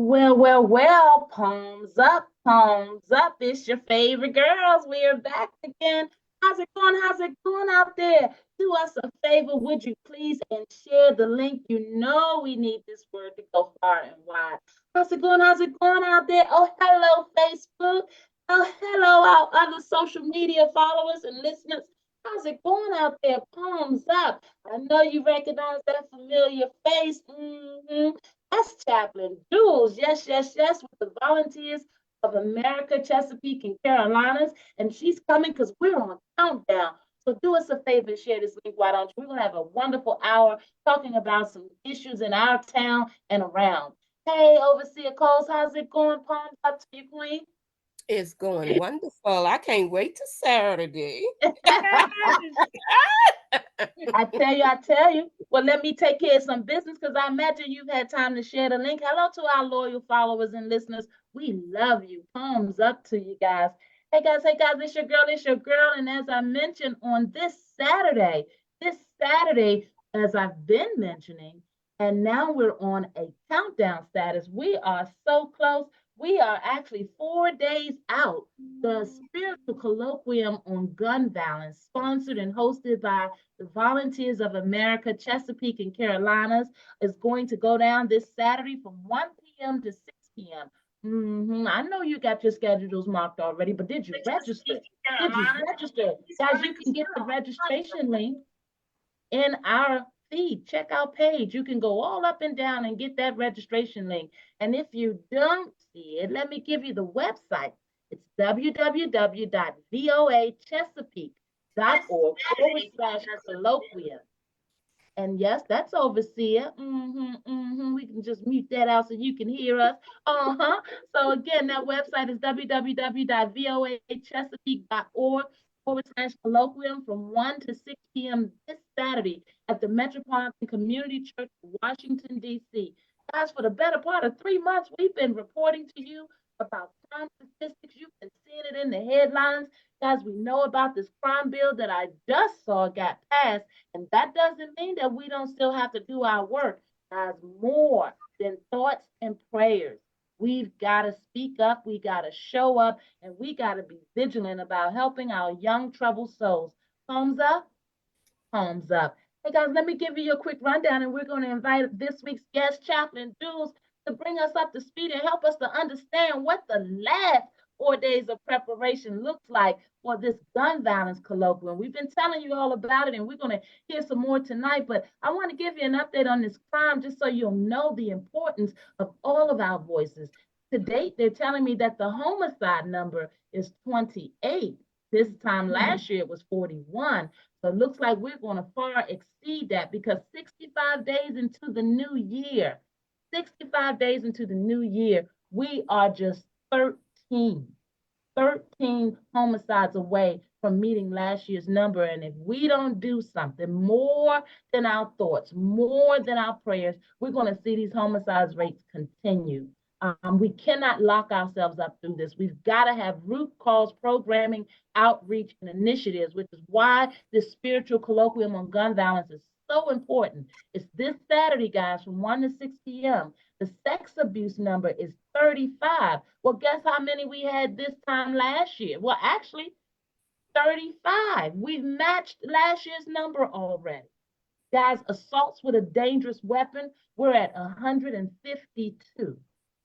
Well, palms up, palms up. It's your favorite girls. We are back again. How's it going? How's it going out there? Do us a favor, would you please, and share the link? You know we need this word to go far and wide. How's it going? How's it going out there? Oh, hello, Facebook. Oh, hello, our other social media followers and listeners. How's it going out there? Palms up. I know you recognize that familiar face. That's Chaplain Jules. Yes, yes, yes, with the Volunteers of America, Chesapeake, and Carolinas. And she's coming because we're on countdown. So do us a favor and share this link. Why don't you? We're going to have a wonderful hour talking about some issues in our town and around. Hey, Overseer Coles, how's it going? Palms up to you, Queen. It's going wonderful. I can't wait to Saturday. I tell you. Well, let me take care of some business because I imagine you've had time to share the link. Hello to our loyal followers and listeners. We love you. Palms up to you guys. Hey guys, it's your girl. And as I mentioned on this Saturday, as I've been mentioning, and now we're on a countdown status. We are so close. We are actually 4 days out. The spiritual colloquium on gun violence, sponsored and hosted by the Volunteers of America, Chesapeake, and Carolinas, is going to go down this Saturday from 1 p.m. to 6 p.m. I know you got your schedules marked already, but did you register? Did you register? Guys, you can get the registration link in our feed. Check our page. You can go all up and down and get that registration link. And if you don't see it, let me give you the website. It's www.voachesapeake.org/colloquium. And yes, that's overseer. We can just mute that out so you can hear us. So again, that website is www.voachesapeake.org/colloquium from 1 to 6 p.m. this Saturday at the Metropolitan Community Church of Washington, D.C. Guys, for the better part of 3 months, we've been reporting to you about crime statistics. You've been seeing it in the headlines. Guys, we know about this crime bill that I just saw got passed, and that doesn't mean that we don't still have to do our work. Guys, more than thoughts and prayers. We've got to speak up, we got to show up, and we got to be vigilant about helping our young troubled souls. Thumbs up, thumbs up. Hey guys, let me give you a quick rundown, and we're going to invite this week's guest, Chaplain Jules, to bring us up to speed and help us to understand what the last 4 days of preparation looks like for this gun violence colloquium. We've been telling you all about it, and we're going to hear some more tonight, but I want to give you an update on this crime just so you'll know the importance of all of our voices. To date, they're telling me that the homicide number is 28. This time last year, it was 41. So it looks like we're going to far exceed that because 65 days into the new year, 65 days into the new year, we are just 13 homicides away from meeting last year's number. And if we don't do something more than our thoughts, more than our prayers, we're going to see these homicide rates continue. We cannot lock ourselves up through this. We've got to have root cause programming, outreach, and initiatives, which is why this spiritual colloquium on gun violence is so important. It's this Saturday, guys, from 1 to 6 p.m. The sex abuse number is 35. Well, guess how many we had this time last year? Well, actually, 35. We've matched last year's number already. Guys, assaults with a dangerous weapon, we're at 152.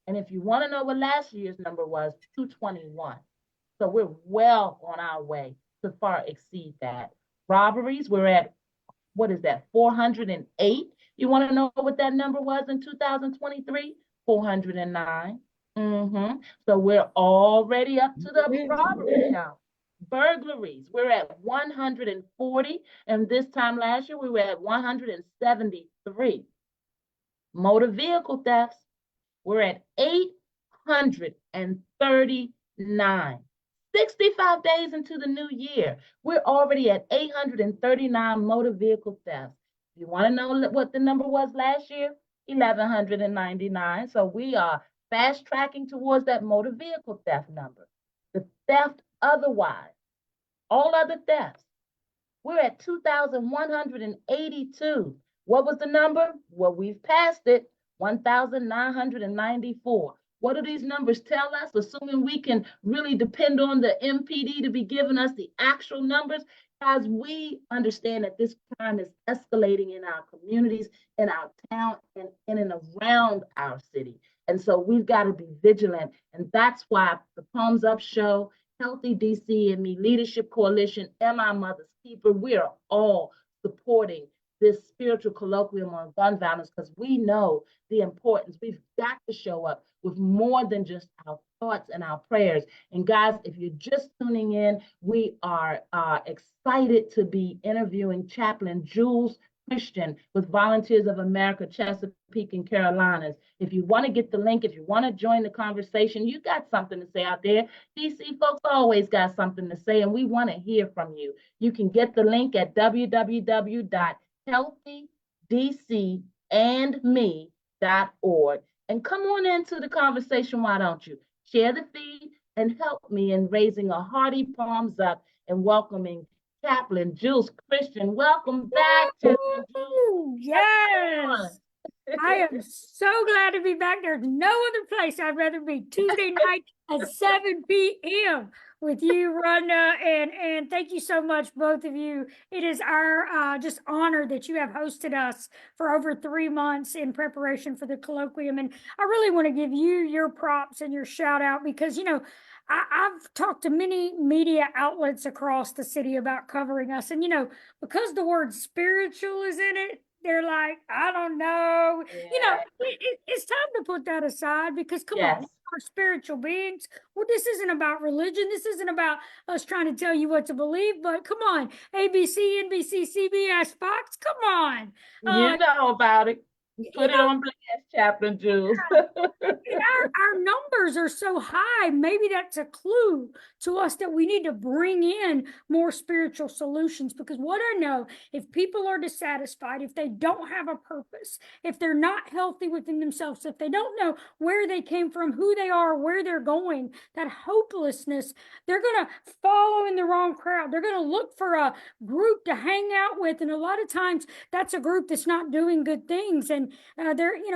And if you want to know what last year's number was, 221. So we're well on our way to far exceed that. Robberies, we're at, what is that, 408? You want to know what that number was in 2023? 409. So we're already up to the robbery count. Burglaries, we're at 140. And this time last year, we were at 173. Motor vehicle thefts, we're at 839. 65 days into the new year, we're already at 839 motor vehicle thefts. If you want to know what the number was last year, 1,199. So we are fast tracking towards that motor vehicle theft number. The theft otherwise, all other thefts, we're at 2,182. What was the number? Well, we've passed it. 1,994. What do these numbers tell us? Assuming we can really depend on the MPD to be giving us the actual numbers, as we understand that this crime is escalating in our communities, in our town, and in and around our city. And so we've got to be vigilant. And that's why the Palms Up Show, Healthy DC and Me Leadership Coalition, and My Mother's Keeper, we are all supporting this spiritual colloquium on gun violence because we know the importance. We've got to show up with more than just our thoughts and our prayers. And guys, if you're just tuning in, we are excited to be interviewing Chaplain Jules Christian with Volunteers of America, Chesapeake and Carolinas. If you want to get the link, if you want to join the conversation, you got something to say out there. DC folks always got something to say, and we want to hear from you. You can get the link at www.healthydcandme.org. And come on into the conversation, why don't you? Share the feed and help me in raising a hearty palms up and welcoming Chaplain Jules Christian. Welcome back, Chaplain Jules. Yes. I am so glad to be back. There's no other place I'd rather be. Tuesday night at 7 p.m. with you, Rhonda, and thank you so much, both of you. It is our just honor that you have hosted us for over 3 months in preparation for the colloquium. And I really want to give you your props and your shout out because, you know, I've talked to many media outlets across the city about covering us. And, you know, because the word spiritual is in it, they're like, I don't know. Yeah. You know, it's time to put that aside because, come on, we're spiritual beings. Well, this isn't about religion. This isn't about us trying to tell you what to believe. But come on, ABC, NBC, CBS, Fox, come on. You know about it. Put it on blast, Chaplain Jules. our numbers are so high. Maybe that's a clue to us that we need to bring in more spiritual solutions because what I know, if people are dissatisfied, if they don't have a purpose, if they're not healthy within themselves, if they don't know where they came from, who they are, where they're going, that hopelessness, they're going to follow in the wrong crowd. They're going to look for a group to hang out with. And a lot of times that's a group that's not doing good things. And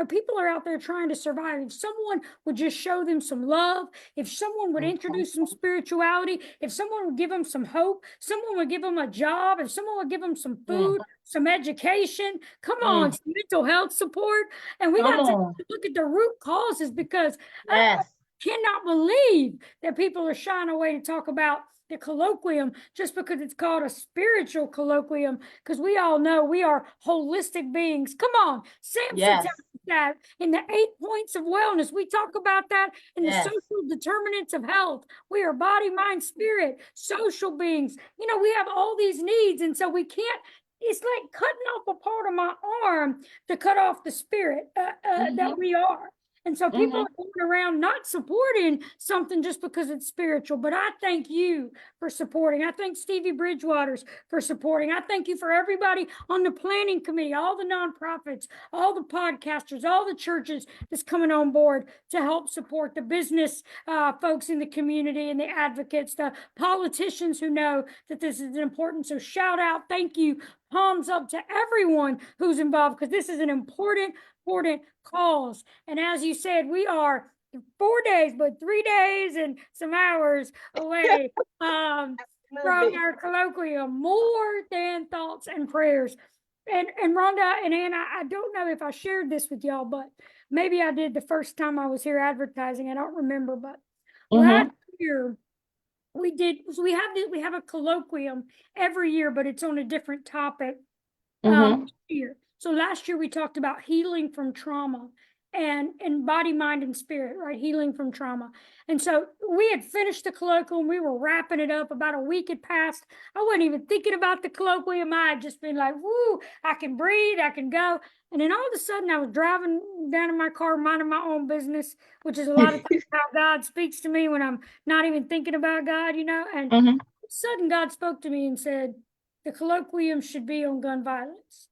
people are out there trying to survive. If someone would just show them some love, if someone would introduce some spirituality, if someone would give them some hope, someone would give them a job, if someone would give them some food, some education, come on, some mental health support. And we got to look at the root causes because I cannot believe that people are shying away to talk about the colloquium just because it's called a spiritual colloquium, because we all know we are holistic beings. Come on, Samson tells us that in the 8 points of wellness, we talk about that in the social determinants of health. We are body, mind, spirit, social beings. You know, we have all these needs, and so we can't. It's like cutting off a part of my arm to cut off the spirit that we are. And so people are going around not supporting something just because it's spiritual. But I thank you for supporting. I thank Stevie Bridgewaters for supporting. I thank you for everybody on the planning committee, all the nonprofits, all the podcasters, all the churches that's coming on board to help support the business folks in the community and the advocates, the politicians who know that this is important. So shout out, thank you, palms up to everyone who's involved because this is an important cause. And as you said, we are 4 days, but 3 days and some hours away from our colloquium, more than thoughts and prayers. And Rhonda and Anna, I don't know if I shared this with y'all, but maybe I did the first time I was here advertising. I don't remember, but last year we have a colloquium every year, but it's on a different topic year. So last year we talked about healing from trauma and body, mind, and spirit, right? Healing from trauma. And so we had finished the colloquium. We were wrapping it up. About a week had passed. I wasn't even thinking about the colloquium. I had just been like, woo, I can breathe, I can go. And then all of a sudden I was driving down in my car, minding my own business, which is a lot of times how God speaks to me when I'm not even thinking about God, you know? And all of a sudden God spoke to me and said, the colloquium should be on gun violence.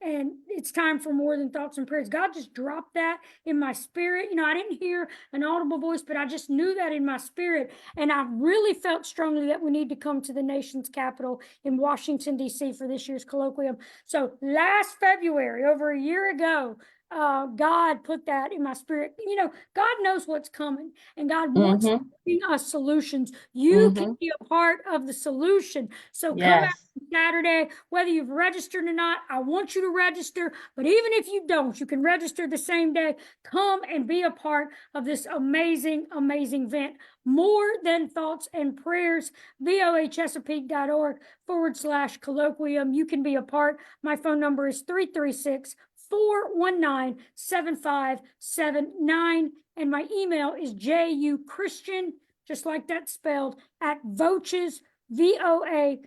And it's time for more than thoughts and prayers. God just dropped that in my spirit. You know, I didn't hear an audible voice, but I just knew that in my spirit. And I really felt strongly that we need to come to the nation's capital in Washington, D.C. for this year's colloquium. So last February, over a year ago, God put that in my spirit. You know, God knows what's coming, and God wants to bring us solutions. You can be a part of the solution. So come out Yes. Saturday, whether you've registered or not. I want you to register, but even if you don't, you can register the same day. Come and be a part of this amazing, amazing event. More Than Thoughts and Prayers, voachesapeake.org/colloquium. You can be a part. My phone number is 336-419-7579. And my email is juchristian, just like that spelled, at voaches, voaches.org.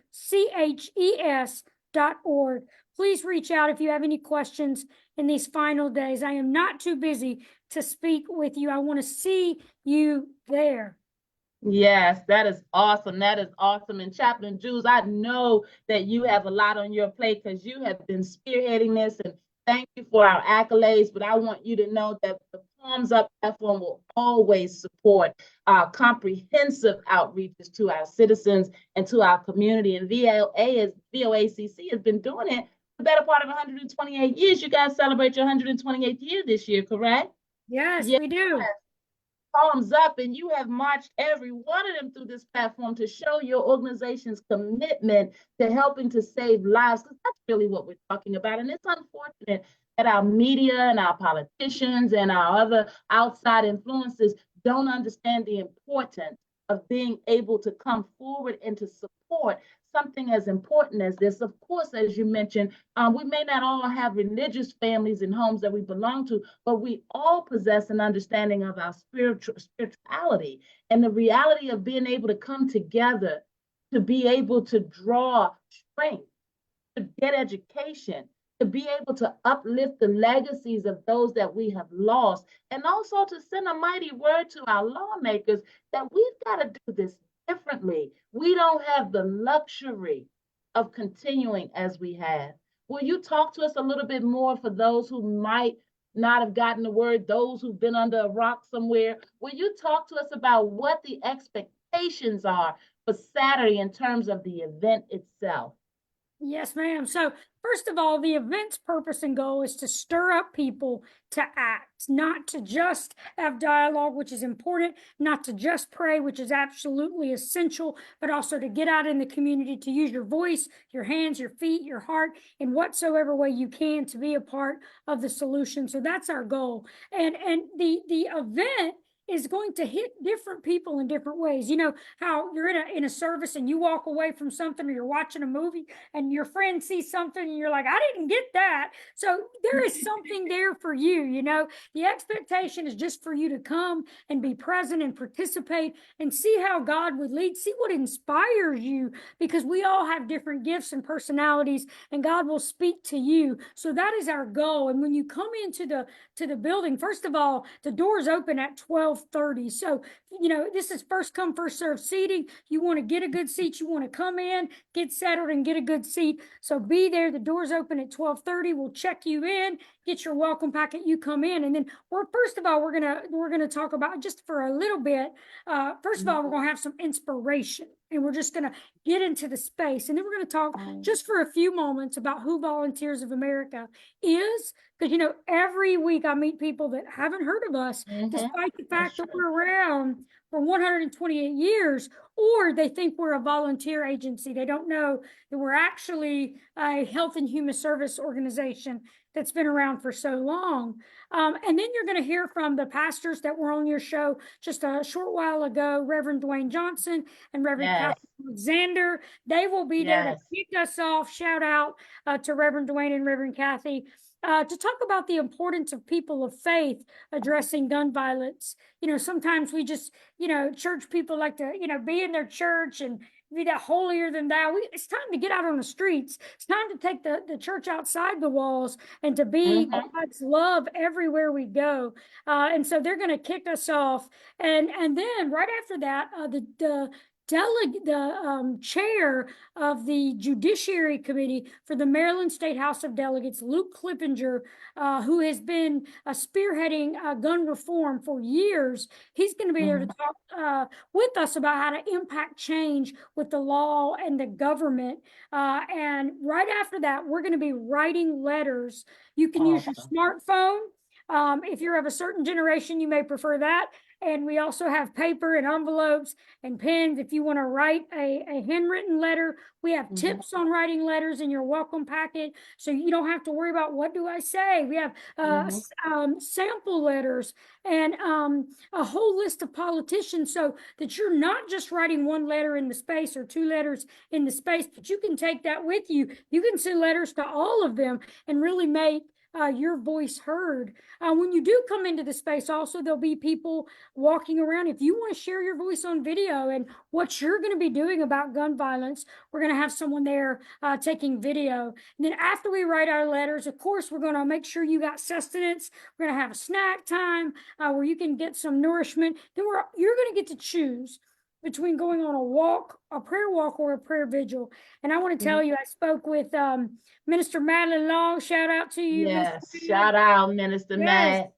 Please reach out if you have any questions in these final days. I am not too busy to speak with you. I want to see you there. Yes, that is awesome. That is awesome. And Chaplain Jules, I know that you have a lot on your plate because you have been spearheading this, and thank you for our accolades. But I want you to know that the Palms Up platform will always support our comprehensive outreaches to our citizens and to our community. And VOACC has been doing it the better part of 128 years. You guys celebrate your 128th year this year, correct? Yes, Yes. we do. Palms Up, and you have marched every one of them through this platform to show your organization's commitment to helping to save lives, because that's really what we're talking about. And it's unfortunate that our media and our politicians and our other outside influences don't understand the importance of being able to come forward and to support something as important as this. Of course, as you mentioned, we may not all have religious families and homes that we belong to, but we all possess an understanding of our spirituality and the reality of being able to come together, to be able to draw strength, to get education, to be able to uplift the legacies of those that we have lost, and also to send a mighty word to our lawmakers that we've got to do this differently. We don't have the luxury of continuing as we have. Will you talk to us a little bit more for those who might not have gotten the word, those who've been under a rock somewhere? Will you talk to us about what the expectations are for Saturday in terms of the event itself? Yes, ma'am. So, first of all, the event's purpose and goal is to stir up people to act, not to just have dialogue, which is important, not to just pray, which is absolutely essential, but also to get out in the community, to use your voice, your hands, your feet, your heart, in whatsoever way you can to be a part of the solution. So that's our goal. And the event is going to hit different people in different ways. You know how you're in a service and you walk away from something, or you're watching a movie and your friend sees something and you're like, I didn't get that. So there is something there for you. You know, the expectation is just for you to come and be present and participate and see how God would lead, see what inspires you, because we all have different gifts and personalities, and God will speak to you. So that is our goal. And when you come into the building, first of all, the doors open at 12:30. So, you know, this is first come, first serve seating. You want to get a good seat. You want to come in, get settled, and get a good seat. So be there. The doors open at 12:30. We'll check you in, get your welcome packet. You come in, and then first of all, we're gonna talk about, just for a little bit. First of all, we're gonna have some inspiration, and we're just gonna get into the space, and then we're gonna talk just for a few moments about who Volunteers of America is. Because, you know, every week I meet people that haven't heard of us, despite the fact that we're around for 128 years, or they think we're a volunteer agency. They don't know that we're actually a health and human service organization that's been around for so long. And then you're going to hear from the pastors that were on your show just a short while ago, Reverend Dwayne Johnson and Reverend Kathy Alexander. They will be there to kick us off. Shout out to Reverend Dwayne and Reverend Kathy. To talk about the importance of people of faith addressing gun violence. You know, sometimes we just, you know, church people like to, you know, be in their church and be that holier than thou. It's time to get out on the streets. It's time to take the church outside the walls and to be God's love everywhere we go. And so they're going to kick us off. And then right after that, the chair of the Judiciary Committee for the Maryland State House of Delegates, Luke Clippinger, who has been spearheading gun reform for years. He's going to be there to talk with us about how to impact change with the law and the government. And right after that, we're going to be writing letters. You can use your smartphone. If you're of a certain generation, you may prefer that. And we also have paper and envelopes and pens. If you want to write a handwritten letter, we have tips on writing letters in your welcome packet. So you don't have to worry about what do I say. We have sample letters and a whole list of politicians so that you're not just writing one letter in the space or two letters in the space, but you can take that with you. You can send letters to all of them and really make your voice heard. When you do come into the space, also, there'll be people walking around. If you want to share your voice on video and what you're going to be doing about gun violence, we're going to have someone there taking video. And then after we write our letters, of course, we're going to make sure you got sustenance. We're going to have a snack time where you can get some nourishment. Then you're going to get to choose between going on a walk, a prayer walk, or a prayer vigil. And I want to tell you, I spoke with Minister Madeline Long. Shout out to you. Yes, shout out, Minister Matt.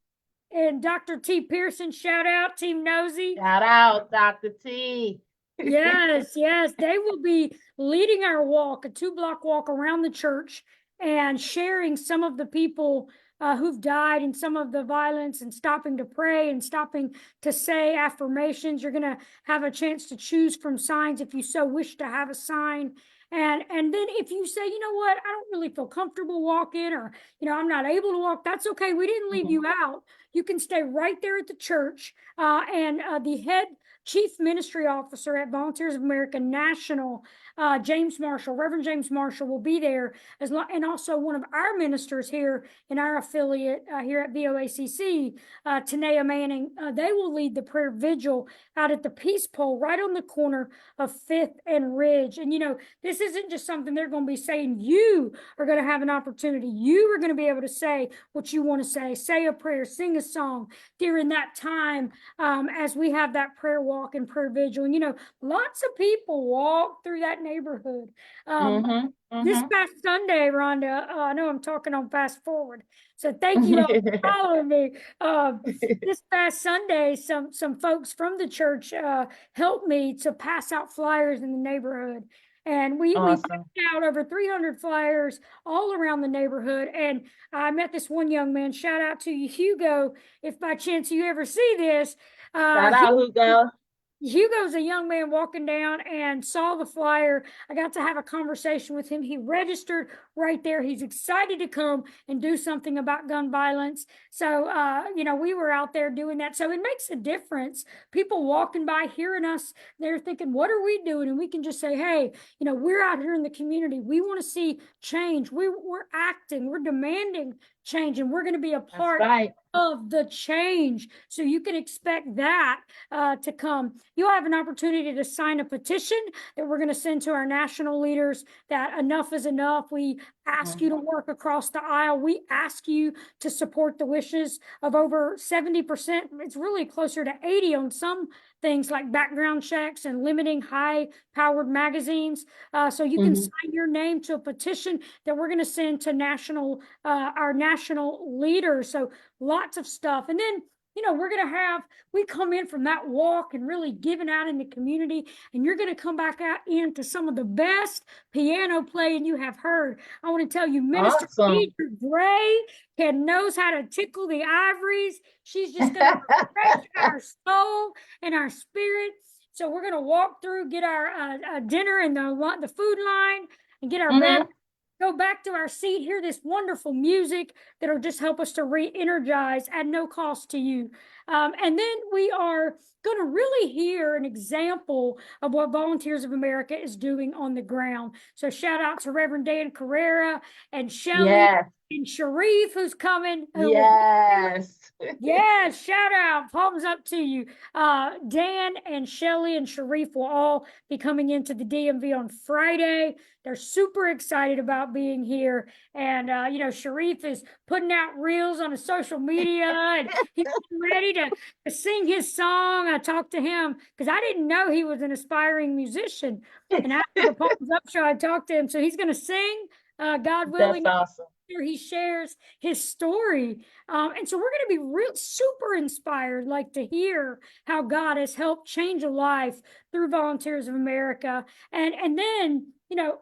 And Dr. T. Pearson, shout out, Team Nosy. Shout out, Dr. T. Yes, they will be leading our walk, a 2-block walk around the church and sharing some of the people who've died and some of the violence and stopping to pray and stopping to say affirmations. You're going to have a chance to choose from signs if you so wish to have a sign. And then if you say, you know what, I don't really feel comfortable walking, or, I'm not able to walk, that's okay. We didn't leave you out. You can stay right there at the church. And the head chief ministry officer at Volunteers of America National, James Marshall, Reverend James Marshall, will be there, and also one of our ministers here in our affiliate here at VOACC, Tanea Manning. They will lead the prayer vigil out at the Peace Pole right on the corner of 5th and Ridge. And, this isn't just something they're going to be saying. You are going to have an opportunity. You are going to be able to say what you want to say a prayer, sing a song during that time as we have that prayer walk and prayer vigil. And, lots of people walk through that neighborhood. This past Sunday, Rhonda, I know I'm talking on fast forward, so thank you all for following me. This past Sunday, some folks from the church helped me to pass out flyers in the neighborhood. And we passed out over 300 flyers all around the neighborhood. And I met this one young man. Shout out to you, Hugo, if by chance you ever see this. Shout out, Hugo. Hugo's a young man walking down and saw the flyer. I got to have a conversation with him. He registered right there. He's excited to come and do something about gun violence. So, we were out there doing that. So it makes a difference. People walking by, hearing us, they're thinking, what are we doing? And we can just say, hey, we're out here in the community. We want to see change. We're acting, we're demanding change, and we're going to be a part of the change. So you can expect that to come. You'll have an opportunity to sign a petition that we're going to send to our national leaders that enough is enough. We ask you to work across the aisle. We ask you to support the wishes of over 70%. It's really closer to 80 on some things like background checks and limiting high-powered magazines. So you can sign your name to a petition that we're going to send to our national leaders. So lots of stuff. And then, we come in from that walk and really giving out in the community, and you're going to come back out into some of the best piano playing you have heard. I want to tell you, Minister Deidre Gray knows how to tickle the ivories. She's just going to refresh our soul and our spirit. So we're going to walk through, get our dinner in the food line, and get our bed. Go back to our seat, hear this wonderful music that'll just help us to re-energize at no cost to you. And then we are going to really hear an example of what Volunteers of America is doing on the ground. So shout out to Reverend Dan Carrera and Shelly and Sharif, who's coming. Yes, shout out. Palms up to you. Dan and Shelly and Sharif will all be coming into the DMV on Friday. They're super excited about being here. And, Sharif is putting out reels on his social media, and he's ready to sing his song. I talked to him because I didn't know he was an aspiring musician. And after the Palms Up show, I talked to him. So he's going to sing, God willing. That's awesome. He shares his story. And so we're going to be real super inspired, to hear how God has helped change a life through Volunteers of America. And then,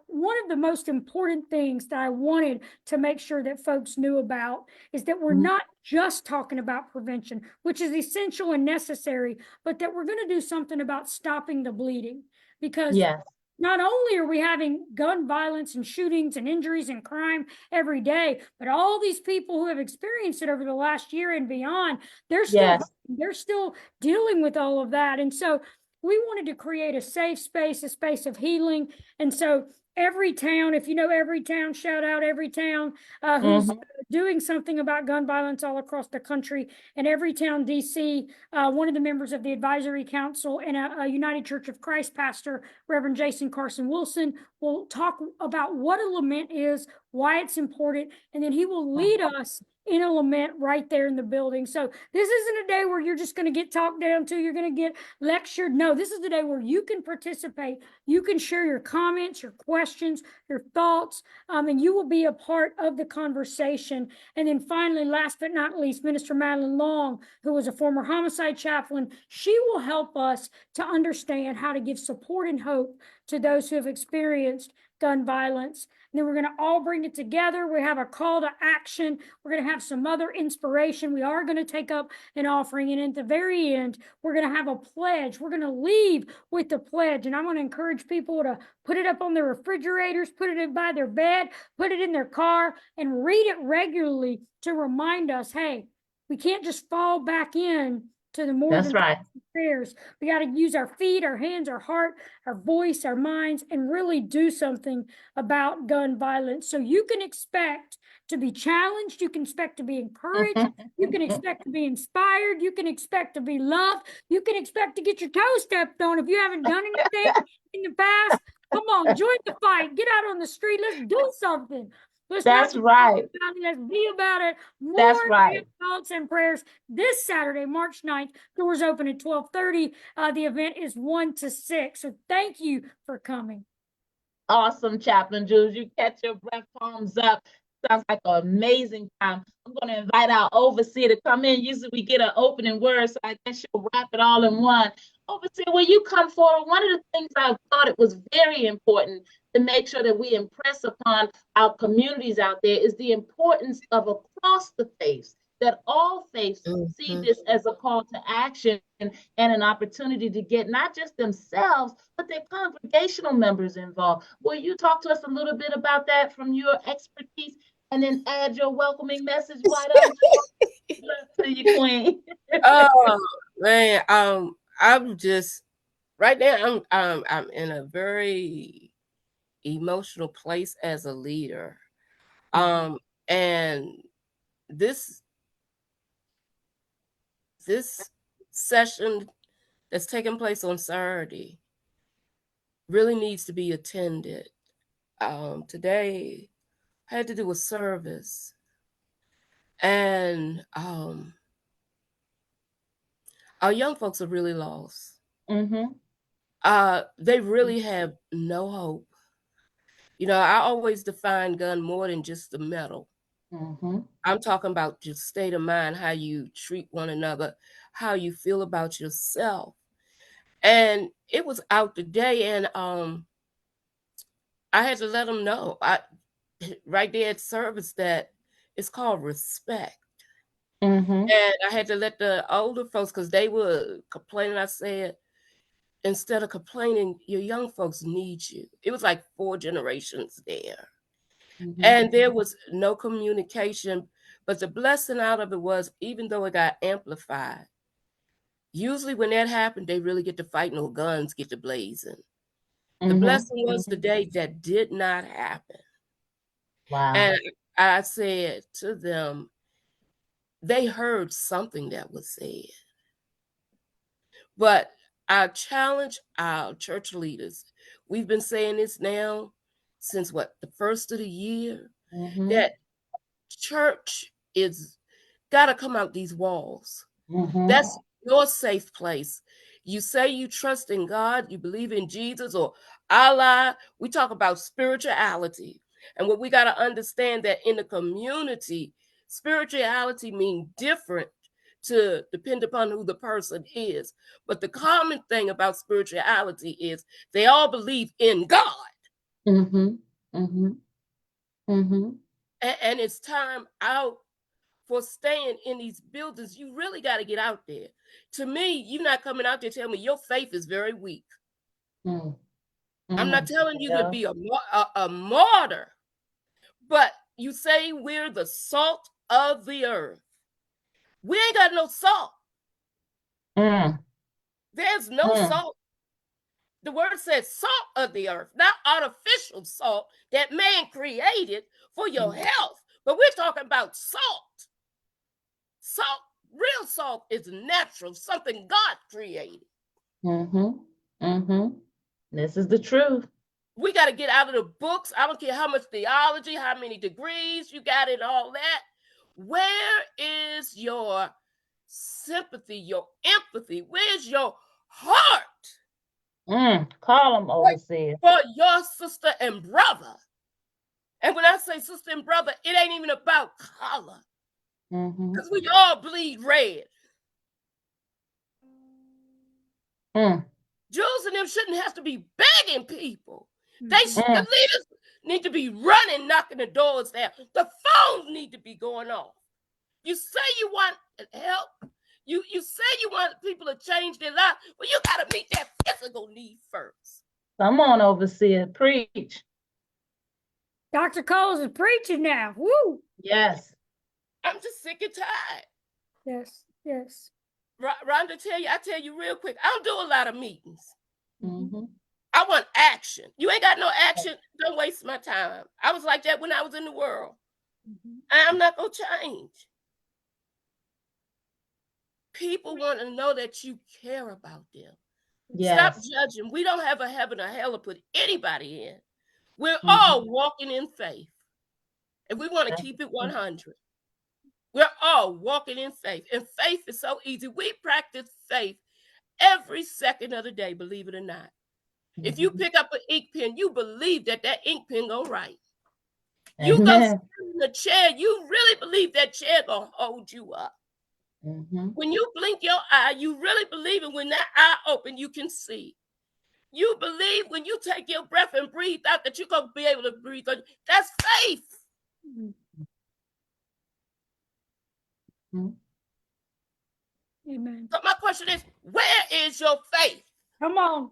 one of the most important things that I wanted to make sure that folks knew about is that we're not just talking about prevention, which is essential and necessary, but that we're going to do something about stopping the bleeding. Because Yes. not only are we having gun violence and shootings and injuries and crime every day, but all these people who have experienced it over the last year and beyond, Yes. they're still dealing with all of that. And so we wanted to create a safe space, a space of healing. And so every town, if you know every town, shout out every town who's doing something about gun violence all across the country. And every town, DC, one of the members of the advisory council and a United Church of Christ pastor, Reverend Jason Carson Wilson, will talk about what a lament is, why it's important, and then he will lead us in a lament right there in the building. So this isn't a day where you're just going to get talked down to, you're going to get lectured. No, this is the day where you can participate. You can share your comments, your questions, your thoughts, and you will be a part of the conversation. And then finally, last but not least, Minister Madeline Long, who was a former homicide chaplain, she will help us to understand how to give support and hope to those who have experienced gun violence. And then we're going to all bring it together. We have a call to action. We're going to have some other inspiration. We are going to take up an offering. And at the very end, we're going to have a pledge. We're going to leave with the pledge. And I'm going to encourage people to put it up on their refrigerators, put it by their bed, put it in their car, and read it regularly to remind us, hey, we can't just fall back in to the more That's than right. prayers. We got to use our feet, our hands, our heart, our voice, our minds, and really do something about gun violence. So you can expect to be challenged. You can expect to be encouraged. You can expect to be inspired. You can expect to be loved. You can expect to get your toe stepped on if you haven't done anything in the past. Come on, join the fight. Get out on the street. Let's do something. That's right. Let's be about it. More That's right. thoughts and prayers this Saturday, March 9th. Doors open at 12:30. The event is 1 to 6. So thank you for coming. Awesome, Chaplain Jules. You catch your breath, palms up. Sounds like an amazing time. I'm going to invite our overseer to come in. Usually we get an opening word, so I guess she'll wrap it all in one. Overseer, when you come forward, one of the things I thought it was very important to make sure that we impress upon our communities out there is the importance of across the faiths, that all faiths see this as a call to action and an opportunity to get not just themselves, but their congregational members involved. Will you talk to us a little bit about that from your expertise and then add your welcoming message right on to you, Queen? Oh man, I'm just right now. I'm in a very emotional place as a leader, and this session that's taking place on Saturday really needs to be attended. Today I had to do a service, and our young folks are really lost. They really have no hope. You know, I always define gun more than just the metal. I'm talking about your state of mind, how you treat one another, how you feel about yourself. And it was out today, and I had to let them know right there at service that it's called respect. And I had to let the older folks, because they were complaining, I said, instead of complaining, your young folks need you. It was like 4 generations there. And there was no communication. But the blessing out of it was, even though it got amplified, usually when that happened, they really get to fighting or guns get to blazing. The blessing was the day that did not happen. Wow. And I said to them, they heard something that was said. But I challenge our church leaders. We've been saying this now since the first of the year, that church is got to come out these walls. That's your safe place. You say you trust in God, you believe in Jesus or Allah. We talk about spirituality. And what we got to understand that in the community, spirituality means different to depend upon who the person is. But the common thing about spirituality is they all believe in God. And it's time out for staying in these buildings, you really got to get out there. To me, you're not coming out there telling me your faith is very weak. Mm. I'm not telling you to Yeah. be a martyr, but you say we're the salt of the earth. We ain't got no salt. Mm. There's no salt. The word says salt of the earth, not artificial salt that man created for your health. But we're talking about salt. Salt, real salt is natural, something God created. This is the truth. We got to get out of the books. I don't care how much theology, how many degrees you got and all that. Where is your sympathy, your empathy? Where's your heart? Call them, overseer. For your sister and brother. And when I say sister and brother, it ain't even about color. Because we all bleed red. Jews and them shouldn't have to be begging people. The leaders need to be running, knocking the doors down. The phones need to be going off. You say you want help. You say you want people to change their life, but you got to meet that physical need first. Come on, overseer, preach. Dr. Coles is preaching now. Woo! Yes. I'm just sick and tired. Yes, yes. Rhonda, I tell you real quick, I don't do a lot of meetings. Mm-hmm. I want action. You ain't got no action, don't waste my time. I was like that when I was in the world. I'm not going to change. People want to know that you care about them. Yes. Stop judging. We don't have a heaven or hell to put anybody in. We're all walking in faith. And we want to keep it 100. We're all walking in faith. And faith is so easy. We practice faith every second of the day, believe it or not. If you pick up an ink pen, you believe that ink pen gonna write. You go sit in the chair, you really believe that chair gonna hold you up. When you blink your eye, you really believe it. When that eye open, you can see. You believe when you take your breath and breathe out that you're gonna be able to breathe. That's faith. Amen. So my question is, where is your faith? Come on.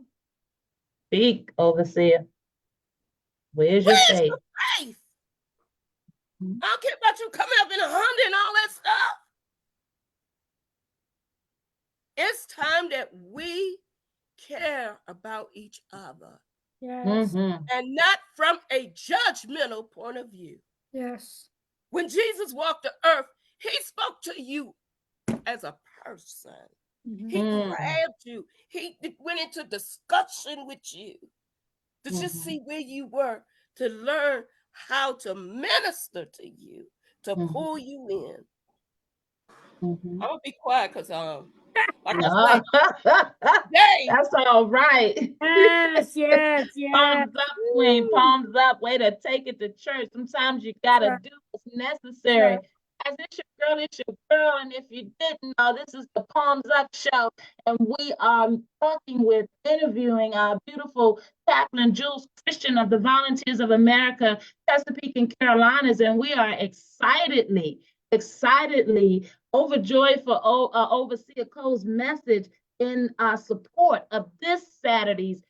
Speak, overseer. Where's your faith? Your faith? I don't care about you coming up in 100 and all that stuff. It's time that we care about each other. Yes. And not from a judgmental point of view. Yes. When Jesus walked the earth, he spoke to you as a person. He grabbed you. He went into discussion with you to just see where you were, to learn how to minister to you, to pull you in. I'm gonna be quiet because like I say, that's all right. Yes, yes, yes. Palms up, queen. Palms up. Way to take it to church. Sometimes you gotta do what's necessary. As it's your girl, and if you didn't know, this is the Palms Up Show, and we are interviewing our beautiful chaplain Jules Christian of the Volunteers of America, Chesapeake and Carolinas, and we are excitedly overjoyed for Overseer Cole's message in support of this Saturday's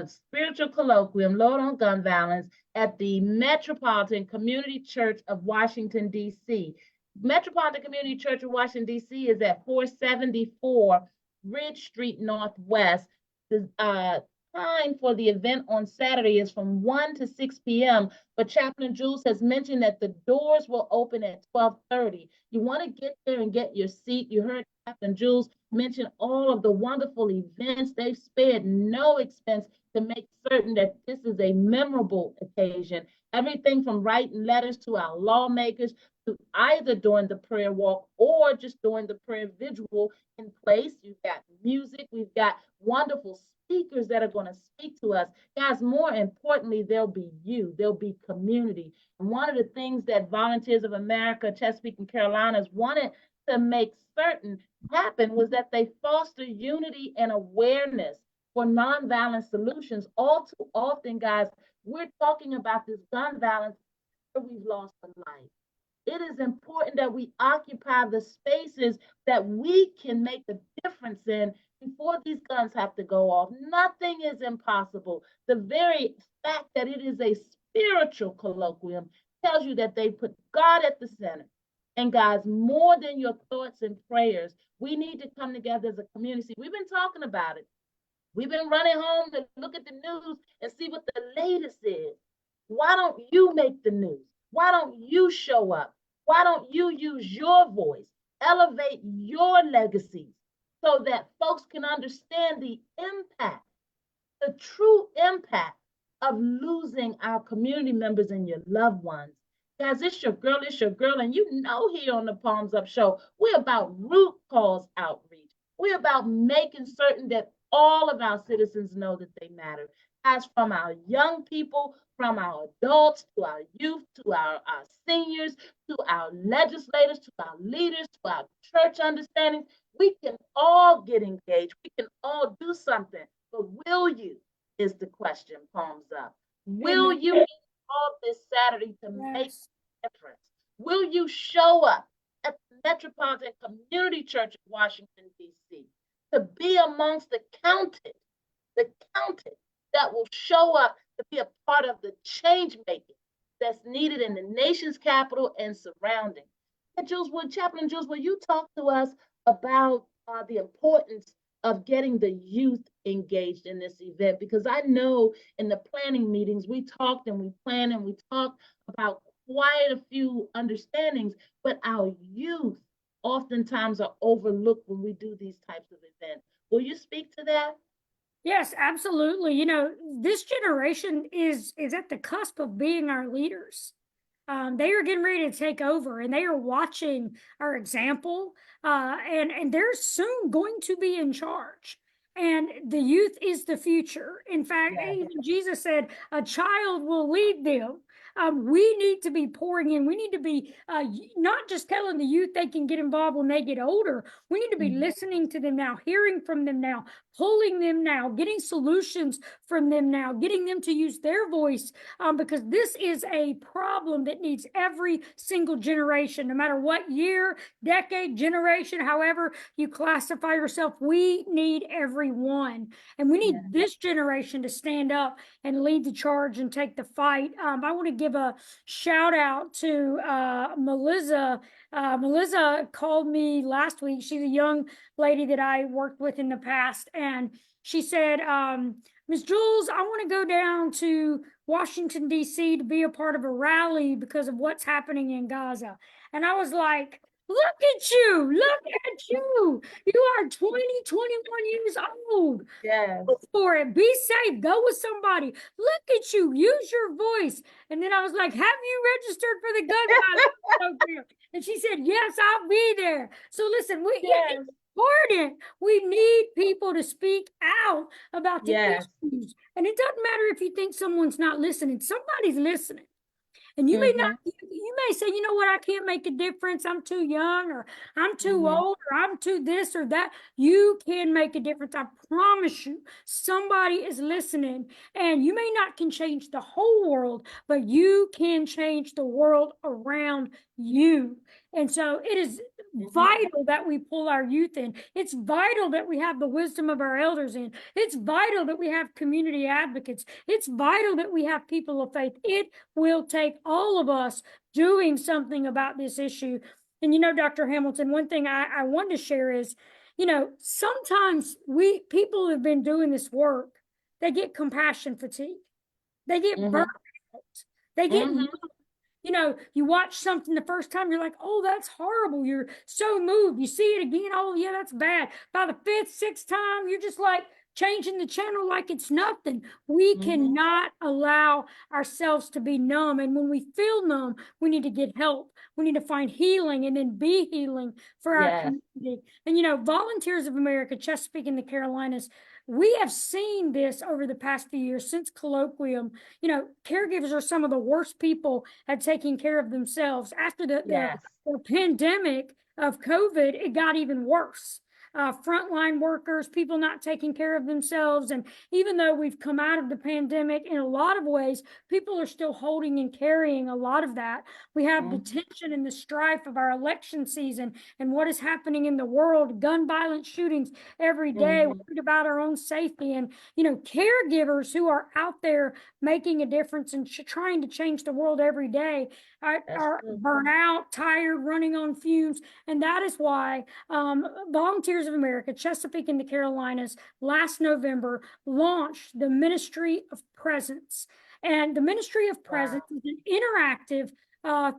spiritual colloquium, Lord on Gun Violence, at the Metropolitan Community Church of Washington, D.C. Metropolitan Community Church of Washington, D.C. is at 474 Ridge Street Northwest. The time for the event on Saturday is from 1 to 6 p.m., but Chaplain Jules has mentioned that the doors will open at 12:30. You want to get there and get your seat. You heard Chaplain Jules mention all of the wonderful events. They've spared no expense to make certain that this is a memorable occasion. Everything from writing letters to our lawmakers, to either during the prayer walk or just during the prayer vigil in place. You've got music. We've got wonderful speakers that are going to speak to us. Guys, more importantly, there'll be you. There'll be community. And one of the things that Volunteers of America, Chesapeake and Carolinas wanted to make certain happen was that they foster unity and awareness for nonviolent solutions. All too often, guys, we're talking about this gun violence, we've lost a life. It is important that we occupy the spaces that we can make a difference in before these guns have to go off. Nothing is impossible. The very fact that it is a spiritual colloquium tells you that they put God at the center. And guys, more than your thoughts and prayers, we need to come together as a community. We've been talking about it. We've been running home to look at the news and see what the latest is. Why don't you make the news? Why don't you show up? Why don't you use your voice, elevate your legacies so that folks can understand the impact, the true impact of losing our community members and your loved ones? Guys, it's your girl, and you know here on the Palms Up Show, we're about root cause outreach. We're about making certain that all of our citizens know that they matter. As from our young people, from our adults, to our youth, to our seniors, to our legislators, to our leaders, to our church understandings, we can all get engaged. We can all do something. But will you is the question, Palms Up. Will you be involved this Saturday to make a difference? Will you show up at the Metropolitan Community Church of Washington, D.C., to be amongst the counted that will show up to be a part of the change making that's needed in the nation's capital and surrounding? And Chaplain Jules, will you talk to us about the importance of getting the youth engaged in this event? Because I know in the planning meetings, we talked and we planned and we talked about quite a few understandings, but our youth oftentimes are overlooked when we do these types of events. Will you speak to that? Yes, absolutely. You know, this generation is at the cusp of being our leaders. They are getting ready to take over, and they are watching our example, and they're soon going to be in charge. And the youth is the future. In fact, even Jesus said, "A child will lead them." We need to be pouring in. We need to be not just telling the youth they can get involved when they get older. We need to be listening to them now, hearing from them now, pulling them now, getting solutions from them now, getting them to use their voice, because this is a problem that needs every single generation, no matter what year, decade, generation, however you classify yourself. We need everyone, and we need this generation to stand up and lead the charge and take the fight. I want to give a shout out to Melissa. Melissa called me last week. She's a young lady that I worked with in the past, and she said, Ms. Jules, I want to go down to Washington, D.C. to be a part of a rally because of what's happening in Gaza. And I was like, look at you, look at you. You are 20, 21 years old. Yes. Go for it. Be safe. Go with somebody. Look at you. Use your voice. And then I was like, have you registered for the gun program? And she said, yes, I'll be there. So listen, it's important. We need people to speak out about the issues. And it doesn't matter if you think someone's not listening. Somebody's listening. And you may not, you may say, you know what, I can't make a difference. I'm too young, or I'm too old, or I'm too this or that. You can make a difference. I promise you, somebody is listening. And you may not can change the whole world, but you can change the world around you. And so it is vital that we pull our youth in. It's vital that we have the wisdom of our elders in. It's vital that we have community advocates. It's vital that we have people of faith. It will take all of us doing something about this issue. And you know, Dr. Hamilton, one thing I want to share is, you know, sometimes people who have been doing this work, they get compassion fatigue. They get burnt out. They get you know, you watch something the first time, you're like, oh, that's horrible. You're so moved. You see it again. Oh, yeah, that's bad. By the fifth, sixth time, you're just like changing the channel like it's nothing. We cannot allow ourselves to be numb. And when we feel numb, we need to get help. We need to find healing and then be healing for our community. And, you know, Volunteers of America, Chesapeake and the Carolinas, we have seen this over the past few years since colloquium. You know, caregivers are some of the worst people at taking care of themselves. After the pandemic of COVID, it got even worse. frontline workers, people not taking care of themselves. And even though we've come out of the pandemic, in a lot of ways, people are still holding and carrying a lot of that. We have the tension and the strife of our election season and what is happening in the world, gun violence shootings every day, worried about our own safety. And, you know, caregivers who are out there making a difference and trying to change the world every day are burnt out, tired, running on fumes. And that is why Volunteers of America, Chesapeake and the Carolinas, last November launched the Ministry of Presence. And the Ministry of Presence is an interactive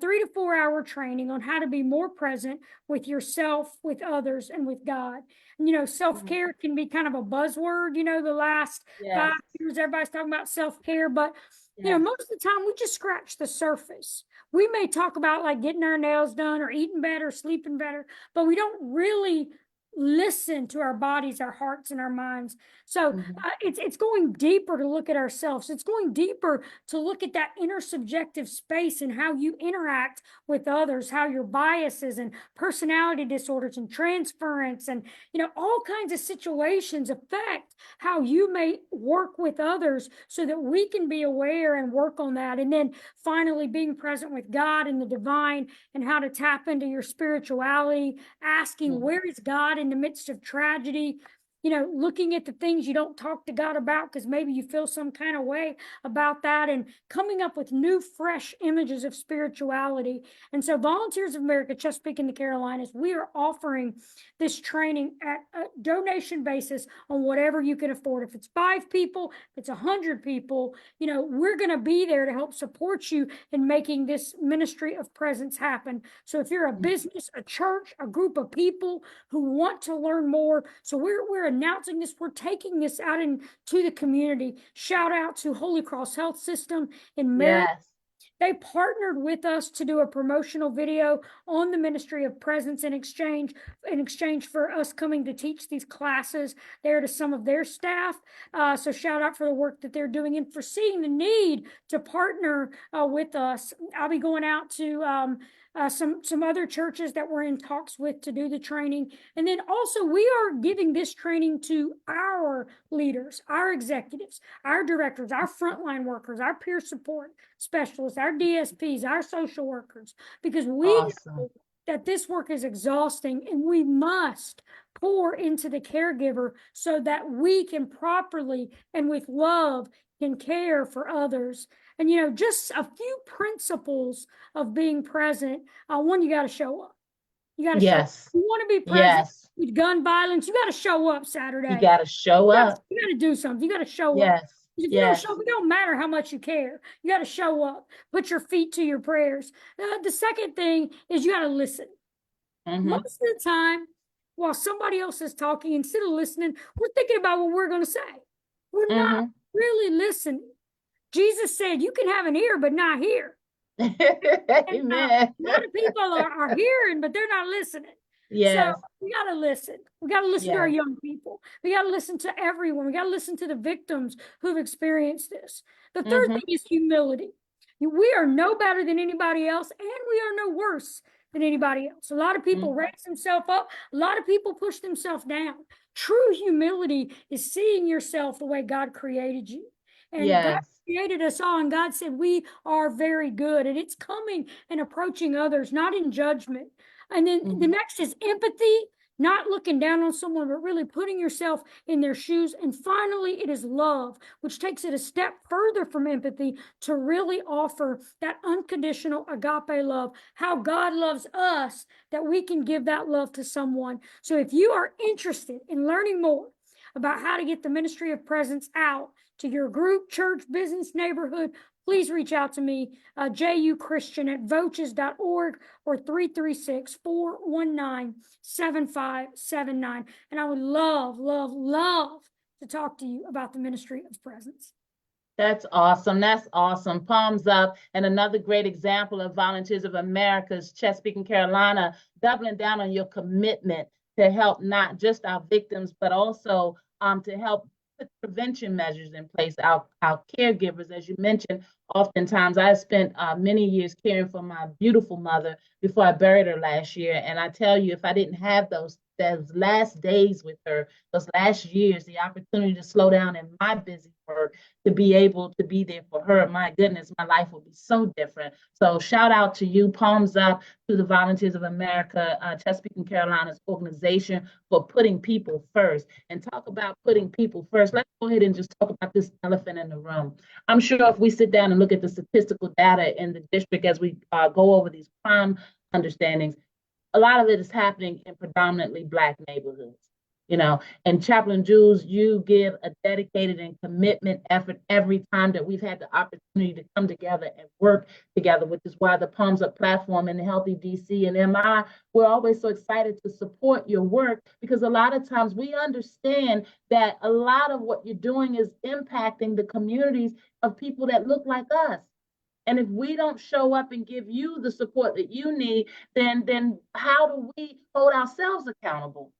3 to 4 hour training on how to be more present with yourself, with others, and with God. And, you know, self-care can be kind of a buzzword, you know, the last 5 years, everybody's talking about self-care, but you know, most of the time we just scratch the surface. We may talk about like getting our nails done or eating better, sleeping better, but we don't really listen to our bodies, our hearts, and our minds. So it's going deeper to look at ourselves. It's going deeper to look at that inner subjective space and how you interact with others, how your biases and personality disorders and transference and, you know, all kinds of situations affect how you may work with others so that we can be aware and work on that. And then finally being present with God and the divine and how to tap into your spirituality, asking where is God in the midst of tragedy, you know, looking at the things you don't talk to God about because maybe you feel some kind of way about that, and coming up with new, fresh images of spirituality. And so Volunteers of America, Chesapeake and the Carolinas, we are offering this training at a donation basis on whatever you can afford. If it's 5 people, if it's 100 people, you know, we're going to be there to help support you in making this Ministry of Presence happen. So if you're a business, a church, a group of people who want to learn more, so we're announcing this, we're taking this out into the community. Shout out to Holy Cross Health System in Maryland. They partnered with us to do a promotional video on the Ministry of Presence in exchange for us coming to teach these classes there to some of their staff. So shout out for the work that they're doing and for seeing the need to partner with us. I'll be going out to some other churches that we're in talks with to do the training. And then also we are giving this training to our leaders, our executives, our directors, our frontline workers, our peer support specialists, our DSPs, our social workers, because we know that this work is exhausting and we must pour into the caregiver so that we can properly and with love can care for others. And, you know, just a few principles of being present. One, you got to show up. You got to show up. You want to be present with gun violence, you got to show up Saturday. You got to show up. You got to do something. You got to show up. If you don't show up, it don't matter how much you care. You got to show up. Put your feet to your prayers. The second thing is you got to listen. Most of the time, while somebody else is talking, instead of listening, we're thinking about what we're going to say. We're not really listening. Jesus said, you can have an ear, but not hear. Amen. A lot of people are hearing, but they're not listening. So we got to listen. We got to listen to our young people. We got to listen to everyone. We got to listen to the victims who've experienced this. The third thing is humility. We are no better than anybody else, and we are no worse than anybody else. A lot of people raise themselves up. A lot of people push themselves down. True humility is seeing yourself the way God created you. And God created us all, and God said we are very good. And it's coming and approaching others, not in judgment. And then the next is empathy, not looking down on someone, but really putting yourself in their shoes. And finally, it is love, which takes it a step further from empathy to really offer that unconditional agape love, how God loves us, that we can give that love to someone. So if you are interested in learning more about how to get the Ministry of Presence out to your group, church, business, neighborhood, please reach out to me, juchristian@voces.org or 336-419-7579. And I would love, love, love to talk to you about the Ministry of Presence. That's awesome. That's awesome. Palms up. And another great example of Volunteers of America's Chesapeake and Carolina doubling down on your commitment to help not just our victims, but also to help put prevention measures in place. Our caregivers, as you mentioned, oftentimes I spent many years caring for my beautiful mother before I buried her last year. And I tell you, if I didn't have those last days with her, those last years, the opportunity to slow down in my busy work, to be able to be there for her, my goodness, my life would be so different. So shout out to you, palms up to the Volunteers of America, Chesapeake and Carolina's organization for putting people first. And talk about putting people first. Let's go ahead and just talk about this elephant in the room. I'm sure if we sit down and look at the statistical data in the district as we go over these crime understandings, a lot of it is happening in predominantly Black neighborhoods, you know. And Chaplain Jules, you give a dedicated and commitment effort every time that we've had the opportunity to come together and work together, which is why the Palms Up platform and the Healthy DC and MI, we're always so excited to support your work, because a lot of times we understand that a lot of what you're doing is impacting the communities of people that look like us. And if we don't show up and give you the support that you need, then how do we hold ourselves accountable,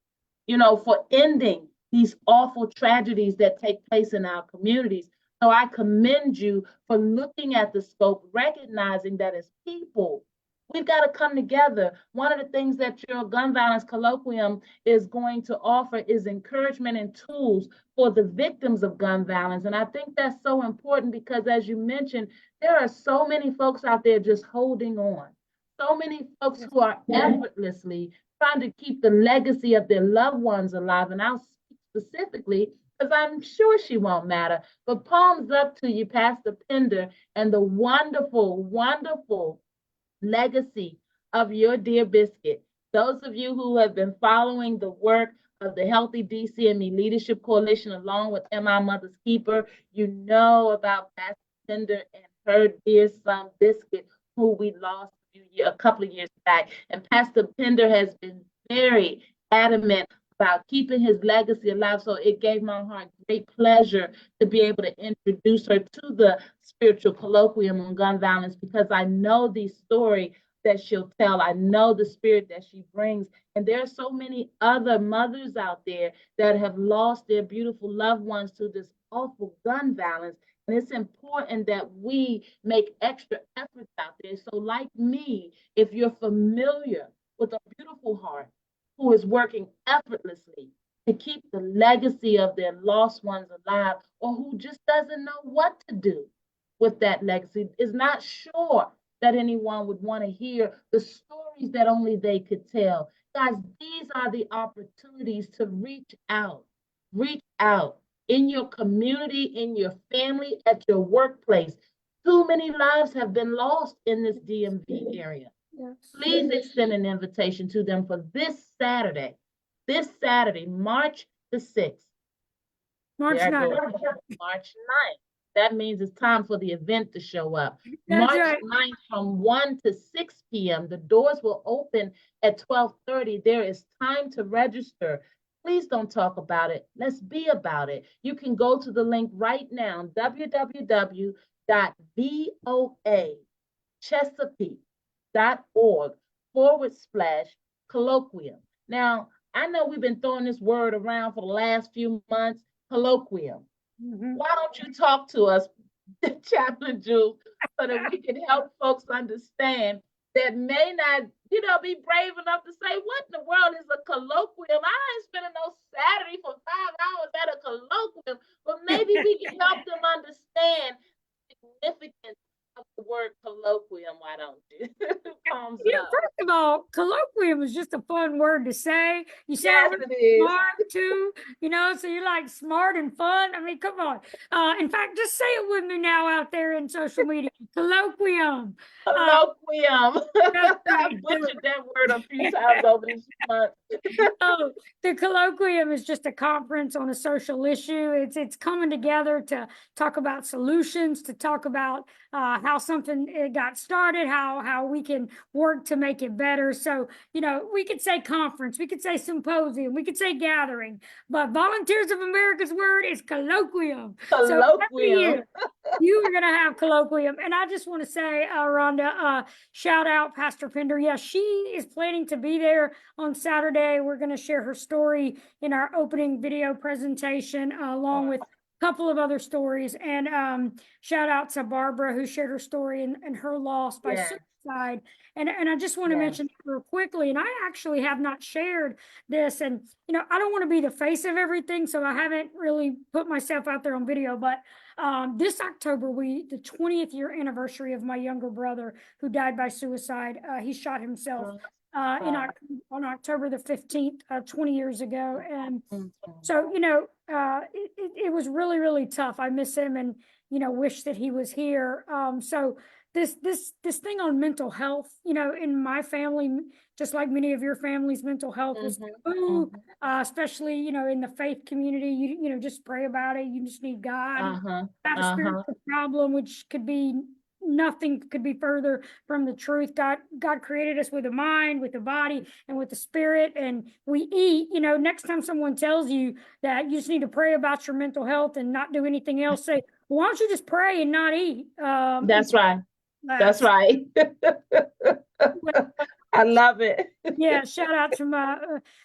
you know, for ending these awful tragedies that take place in our communities? So I commend you for looking at the scope, recognizing that as people, we've got to come together. One of the things that your gun violence colloquium is going to offer is encouragement and tools for the victims of gun violence. And I think that's so important because, as you mentioned, there are so many folks out there just holding on. So many folks who are effortlessly trying to keep the legacy of their loved ones alive. And I'll speak specifically because I'm sure she won't matter. But palms up to you, Pastor Pender, and the wonderful, wonderful legacy of your dear Biscuit. Those of you who have been following the work of the Healthy DC and Me Leadership Coalition along with MI Mother's Keeper, you know about Pastor Pender and her dear son Biscuit, who we lost a couple of years back. And Pastor Pender has been very adamant about keeping his legacy alive. So it gave my heart great pleasure to be able to introduce her to the spiritual colloquium on gun violence, because I know the story that she'll tell. I know the spirit that she brings. And there are so many other mothers out there that have lost their beautiful loved ones to this awful gun violence. And it's important that we make extra efforts out there. So like me, if you're familiar with a beautiful heart who is working effortlessly to keep the legacy of their lost ones alive, or who just doesn't know what to do with that legacy, is not sure that anyone would want to hear the stories that only they could tell. Guys, these are the opportunities to reach out in your community, in your family, at your workplace. Too many lives have been lost in this DMV area. Yes. Please extend an invitation to them for this Saturday, March the 6th. March 9th. March 9th. That means it's time for the event to show up. That's March right. 9th from 1 to 6 p.m. The doors will open at 12:30. There is time to register. Please don't talk about it. Let's be about it. You can go to the link right now, www.voachesapeake.org/colloquium. Now, I know we've been throwing this word around for the last few months, colloquium. Mm-hmm. Why don't you talk to us, Chaplain Jules, so that we can help folks understand that may not, be brave enough to say, what in the world is a colloquium? I ain't spending no Saturday for 5 hours at a colloquium, but maybe we can help them understand the significance of the word colloquium. Why don't you? First of all, colloquium is just a fun word to say. You sound smart too, so you're like smart and fun. I mean, come on. In fact, just say it with me now out there in social media. Colloquium. Colloquium. I butchered that word a few times over this month. The colloquium is just a conference on a social issue. It's coming together to talk about solutions, to talk about how something got started, how we can work to make it better. So, we could say conference, we could say symposium, we could say gathering, but Volunteers of America's word is colloquium. Colloquium. So you are going to have colloquium. And I just want to say, Rhonda, shout out Pastor Pender. Yes, she is planning to be there on Saturday. We're going to share her story in our opening video presentation along with couple of other stories. And shout out to Barbara, who shared her story and her loss by Yes. suicide. And I just want to Yes. mention real quickly, and I actually have not shared this, and I don't want to be the face of everything, so I haven't really put myself out there on video, but this October, the 20th year anniversary of my younger brother who died by suicide. He shot himself on October the 15th, 20 years ago. And so, it was really, really tough. I miss him and, wish that he was here. So this thing on mental health, in my family, just like many of your families, mental health was taboo, especially, in the faith community. You just pray about it. You just need God. Have a spiritual problem, which could be nothing could be further from the truth. God created us with a mind, with a body, and with the spirit, and we eat. Next time someone tells you that you just need to pray about your mental health and not do anything else, say, well, why don't you just pray and not eat? That's right. That's right. I love it. Yeah, shout out to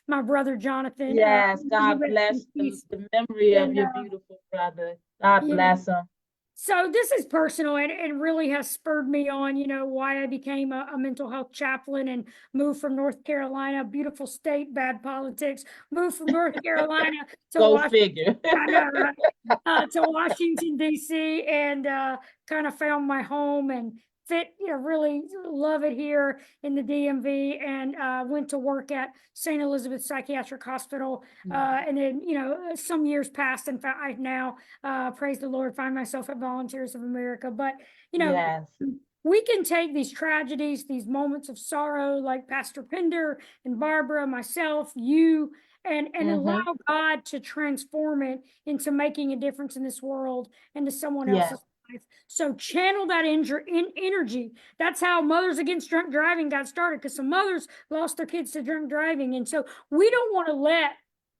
my brother Jonathan. Yes, God bless the memory of your beautiful brother. God bless him. So this is personal, and it really has spurred me on, why I became a mental health chaplain and moved from North Carolina, beautiful state, bad politics, moved from North Carolina to Washington. I know, right? To Washington, D.C., and kind of found my home and fit, really love it here in the DMV, and went to work at St. Elizabeth Psychiatric Hospital. And then, some years passed, and I now, praise the Lord, find myself at Volunteers of America. But, yes. We can take these tragedies, these moments of sorrow, like Pastor Pender and Barbara, myself, you, and allow God to transform it into making a difference in this world and to someone else's life. So channel that energy. That's how Mothers Against Drunk Driving got started, because some mothers lost their kids to drunk driving. And so we don't want to let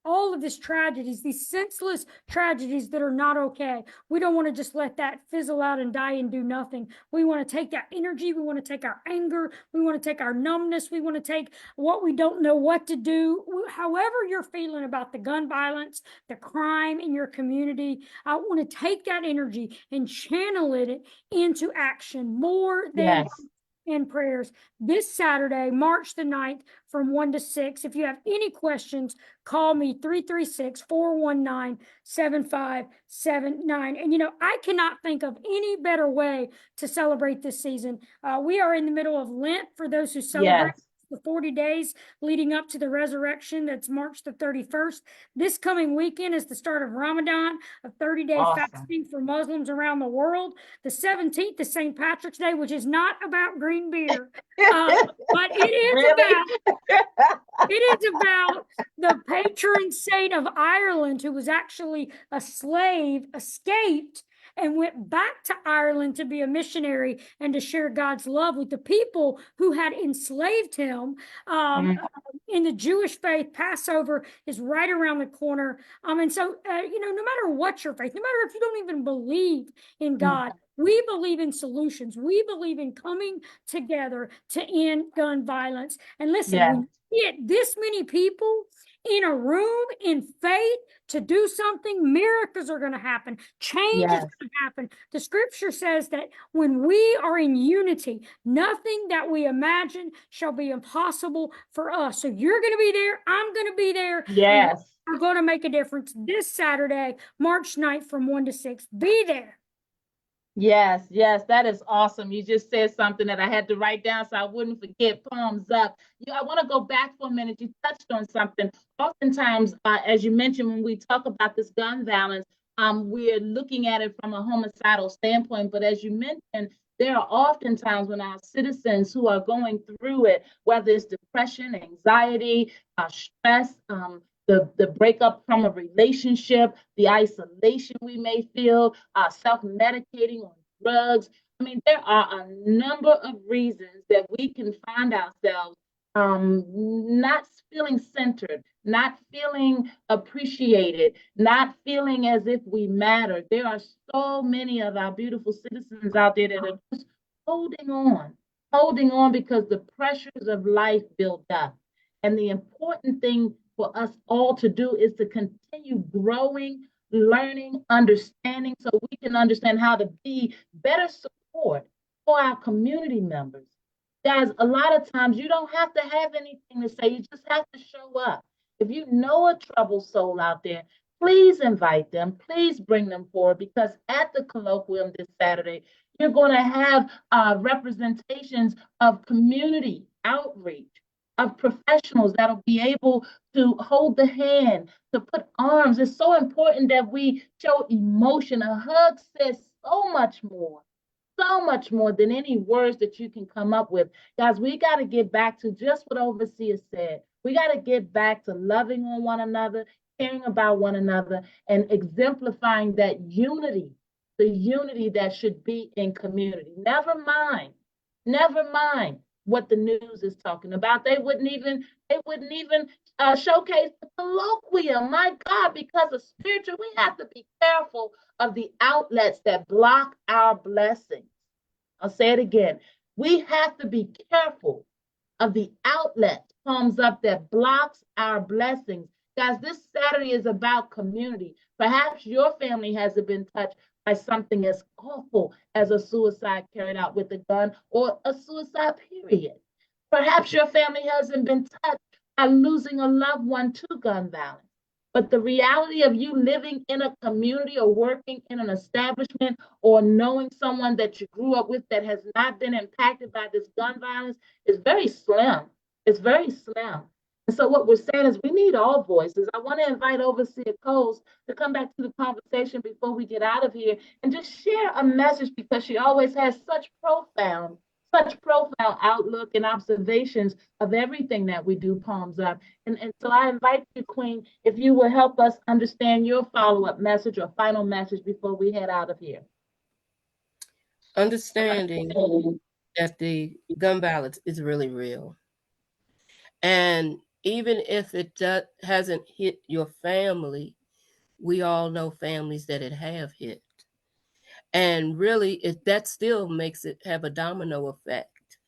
all of these tragedies, these senseless tragedies that are not okay, we don't want to just let that fizzle out and die and do nothing. We want to take that energy. We want to take our anger. We want to take our numbness. We want to take what we don't know what to do. However you're feeling about the gun violence, the crime in your community, I want to take that energy and channel it into action more than in prayers this Saturday, March the 9th, from 1 to 6. If you have any questions, call me 336-419-7579. And I cannot think of any better way to celebrate this season. We are in the middle of Lent for those who celebrate. The 40 days leading up to the resurrection. That's March the 31st. This coming weekend is the start of Ramadan, a 30-day fasting for Muslims around the world. The 17th is St. Patrick's Day, which is not about green beer, but it is about the patron saint of Ireland, who was actually a slave, escaped, and went back to Ireland to be a missionary and to share God's love with the people who had enslaved him. In the Jewish faith, Passover is right around the corner. And so, no matter what your faith, no matter if you don't even believe in God, we believe in solutions. We believe in coming together to end gun violence. And listen, when you get this many people in a room in faith to do something, miracles are going to happen. Change is going to happen. The scripture says that when we are in unity, nothing that we imagine shall be impossible for us. So you're going to be there. I'm going to be there. Yes. We're going to make a difference this Saturday, March 9th from 1 to 6. Be there. Yes, that is awesome. You just said something that I had to write down so I wouldn't forget. Palms up. I want to go back for a minute. You touched on something. Oftentimes, as you mentioned, when we talk about this gun violence, we're looking at it from a homicidal standpoint. But as you mentioned, there are often times when our citizens who are going through it, whether it's depression, anxiety, stress, the breakup from a relationship, the isolation we may feel, self-medicating on drugs. I mean, there are a number of reasons that we can find ourselves not feeling centered, not feeling appreciated, not feeling as if we matter. There are so many of our beautiful citizens out there that are just holding on because the pressures of life build up. And the important thing for us all to do is to continue growing learning, understanding, so we can understand how to be better support for our community members. Guys, a lot of times you don't have to have anything to say, you just have to show up. If you know a troubled soul out there, please invite them, please bring them forward, because at the colloquium this Saturday, you're going to have representations of community outreach, of professionals that'll be able to hold the hand, to put arms. It's so important that we show emotion. A hug says so much more than any words that you can come up with. Guys, we got to get back to just what Overseer said. We got to get back to loving on one another, caring about one another, and exemplifying that unity, the unity that should be in community. Never mind what the news is talking about. They wouldn't even showcase the colloquium. My God, because of spiritual, we have to be careful of the outlets that block our blessings. I'll say it again. We have to be careful of the outlet, palms up, that blocks our blessings. Guys, this Saturday is about community. Perhaps your family hasn't been touched by something as awful as a suicide carried out with a gun, or a suicide period. Perhaps your family hasn't been touched by losing a loved one to gun violence. But the reality of you living in a community or working in an establishment or knowing someone that you grew up with that has not been impacted by this gun violence is very slim. It's very slim. And so what we're saying is we need all voices. I want to invite Overseer Coles to come back to the conversation before we get out of here and just share a message, because she always has such profound outlook and observations of everything that we do, palms up. And so I invite you, Queen, if you will help us understand your follow-up message or final message before we head out of here. Understanding that the gun violence is really real. And even if it hasn't hit your family, we all know families that it have hit. And really, that still makes it have a domino effect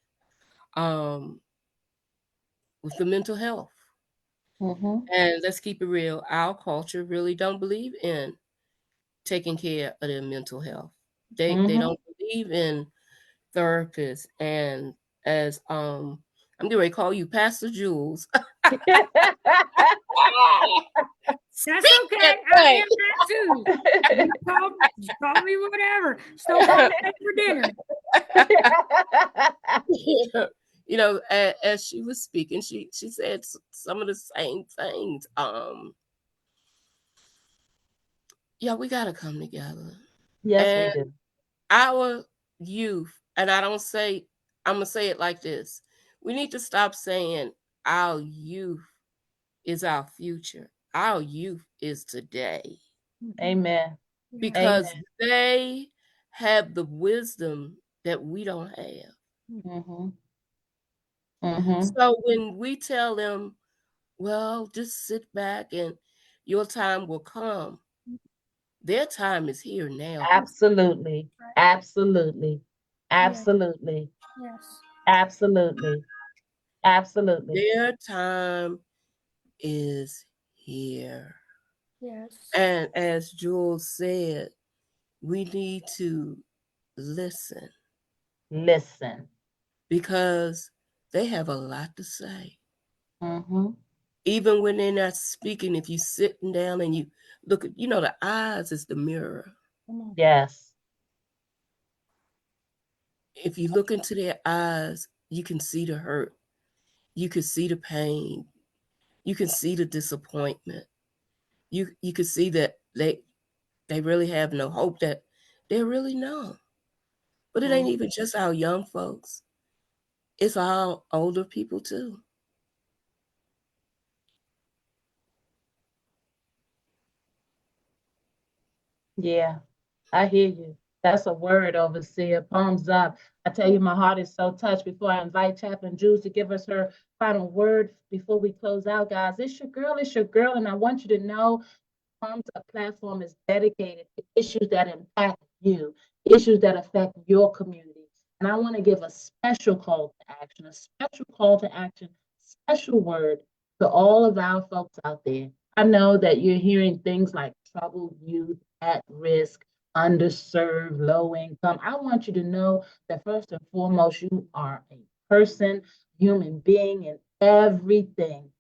with the mental health. Mm-hmm. And let's keep it real. Our culture really don't believe in taking care of their mental health. They don't believe in therapists. And as I'm going to call you Pastor Jules. That's okay. I am that too. You call me whatever. Still call me for dinner. You know, as she was speaking, she said some of the same things. Yeah, we gotta come together. Yes, and we do. Our youth, and I'm gonna say it like this: we need to stop saying our youth is our future. Our youth is today. Amen. Because they have the wisdom that we don't have. Mm-hmm. Mm-hmm. So when we tell them, well, just sit back and your time will come, their time is here now. Absolutely. Absolutely. Absolutely. Yes. Absolutely. Absolutely. Their time is here. Yes. And as Jules said, we need to listen. Listen. Because they have a lot to say. Mm-hmm. Even when they're not speaking, if you sitting down and you look at, the eyes is the mirror. Yes. If you look into their eyes, you can see the hurt. You can see the pain. You can see the disappointment. You can see that they really have no hope, that they're really numb. But it ain't even just our young folks. It's our older people too. Yeah, I hear you. That's a word, Overseer. Palms up. I tell you, my heart is so touched. Before I invite Chaplain Jules to give us her final word before we close out, guys, it's your girl, and I want you to know Palms Up platform is dedicated to issues that impact you, issues that affect your community. And I want to give a special call to action, special word to all of our folks out there. I know that you're hearing things like troubled youth, at risk, underserved, low income. I want you to know that first and foremost, you are a person, human being, and everything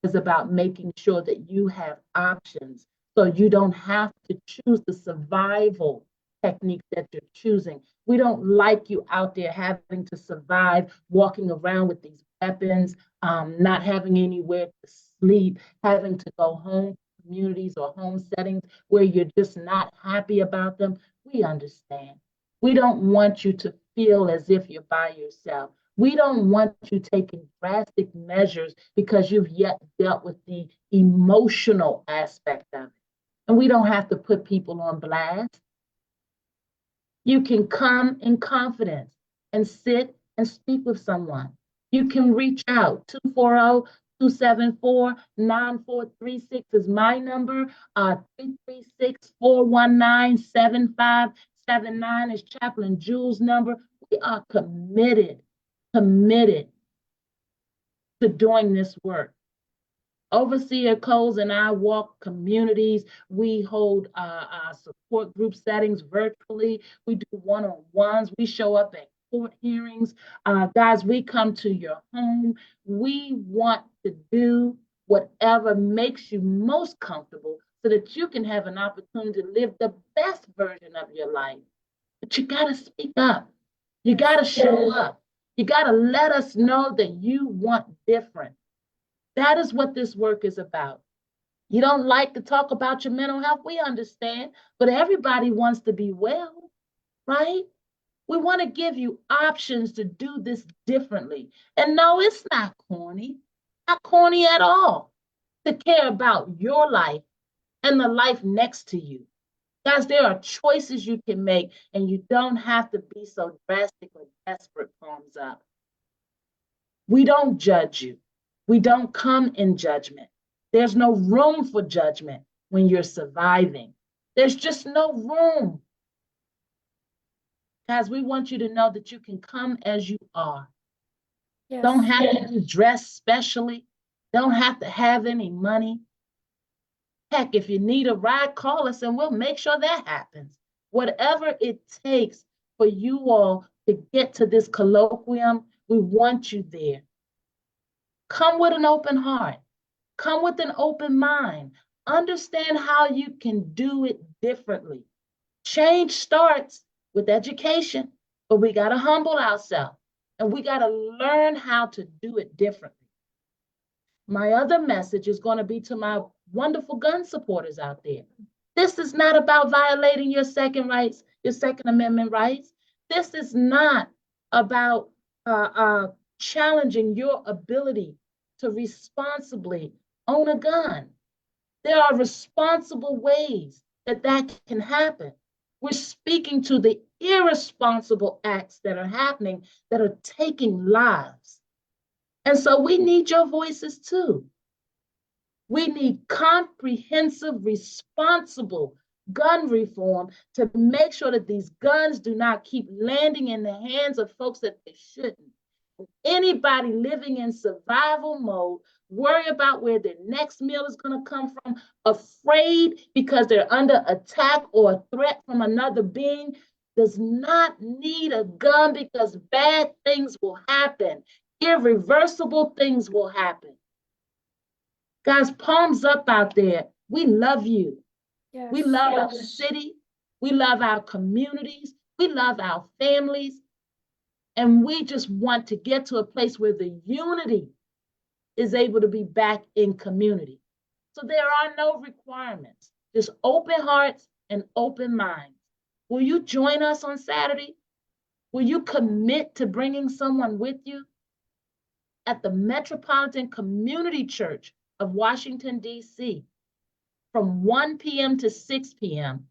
is about making sure that you have options so you don't have to choose the survival techniques that you're choosing. We don't like you out there having to survive, walking around with these weapons, not having anywhere to sleep, having to go home communities or home settings where you're just not happy about them. We understand. We don't want you to feel as if you're by yourself. We don't want you taking drastic measures because you've yet dealt with the emotional aspect of it. And we don't have to put people on blast. You can come in confidence and sit and speak with someone. You can reach out. 240-274-9436 is my number. 336-419-7579 is Chaplain Jules' number. We are committed to doing this work. Overseer Coles and I walk communities. We hold support group settings virtually. We do one-on-ones. We show up at court hearings. Guys, we come to your home. We want to do whatever makes you most comfortable so that you can have an opportunity to live the best version of your life. But you got to speak up. You got to show up. You got to let us know that you want different. That is what this work is about. You don't like to talk about your mental health, we understand, but everybody wants to be well, right? We want to give you options to do this differently. And no, it's not corny at all, to care about your life and the life next to you. Guys, there are choices you can make, and you don't have to be so drastic or desperate, palms up. We don't judge you. We don't come in judgment. There's no room for judgment when you're surviving. There's just no room. Guys, we want you to know that you can come as you are. Yes. Don't have to be dressed specially. Don't have to have any money. Heck, if you need a ride, call us and we'll make sure that happens. Whatever it takes for you all to get to this colloquium, we want you there. Come with an open heart. Come with an open mind. Understand how you can do it differently. Change starts with education, but we got to humble ourselves and we got to learn how to do it differently. My other message is going to be to my wonderful gun supporters out there. This is not about violating your Second Amendment rights. This is not about challenging your ability to responsibly own a gun. There are responsible ways that can happen. We're speaking to the irresponsible acts that are happening that are taking lives. And so we need your voices too. We need comprehensive, responsible gun reform to make sure that these guns do not keep landing in the hands of folks that they shouldn't. Anybody living in survival mode, worry about where their next meal is going to come from, afraid because they're under attack or a threat from another being, does not need a gun because bad things will happen. Irreversible things will happen. Guys, palms up out there. We love you. Yes. We love our city. We love our communities. We love our families. And we just want to get to a place where the unity is able to be back in community. So there are no requirements, just open hearts and open minds. Will you join us on Saturday? Will you commit to bringing someone with you? At the Metropolitan Community Church of Washington, D.C., from 1 p.m. to 6 p.m.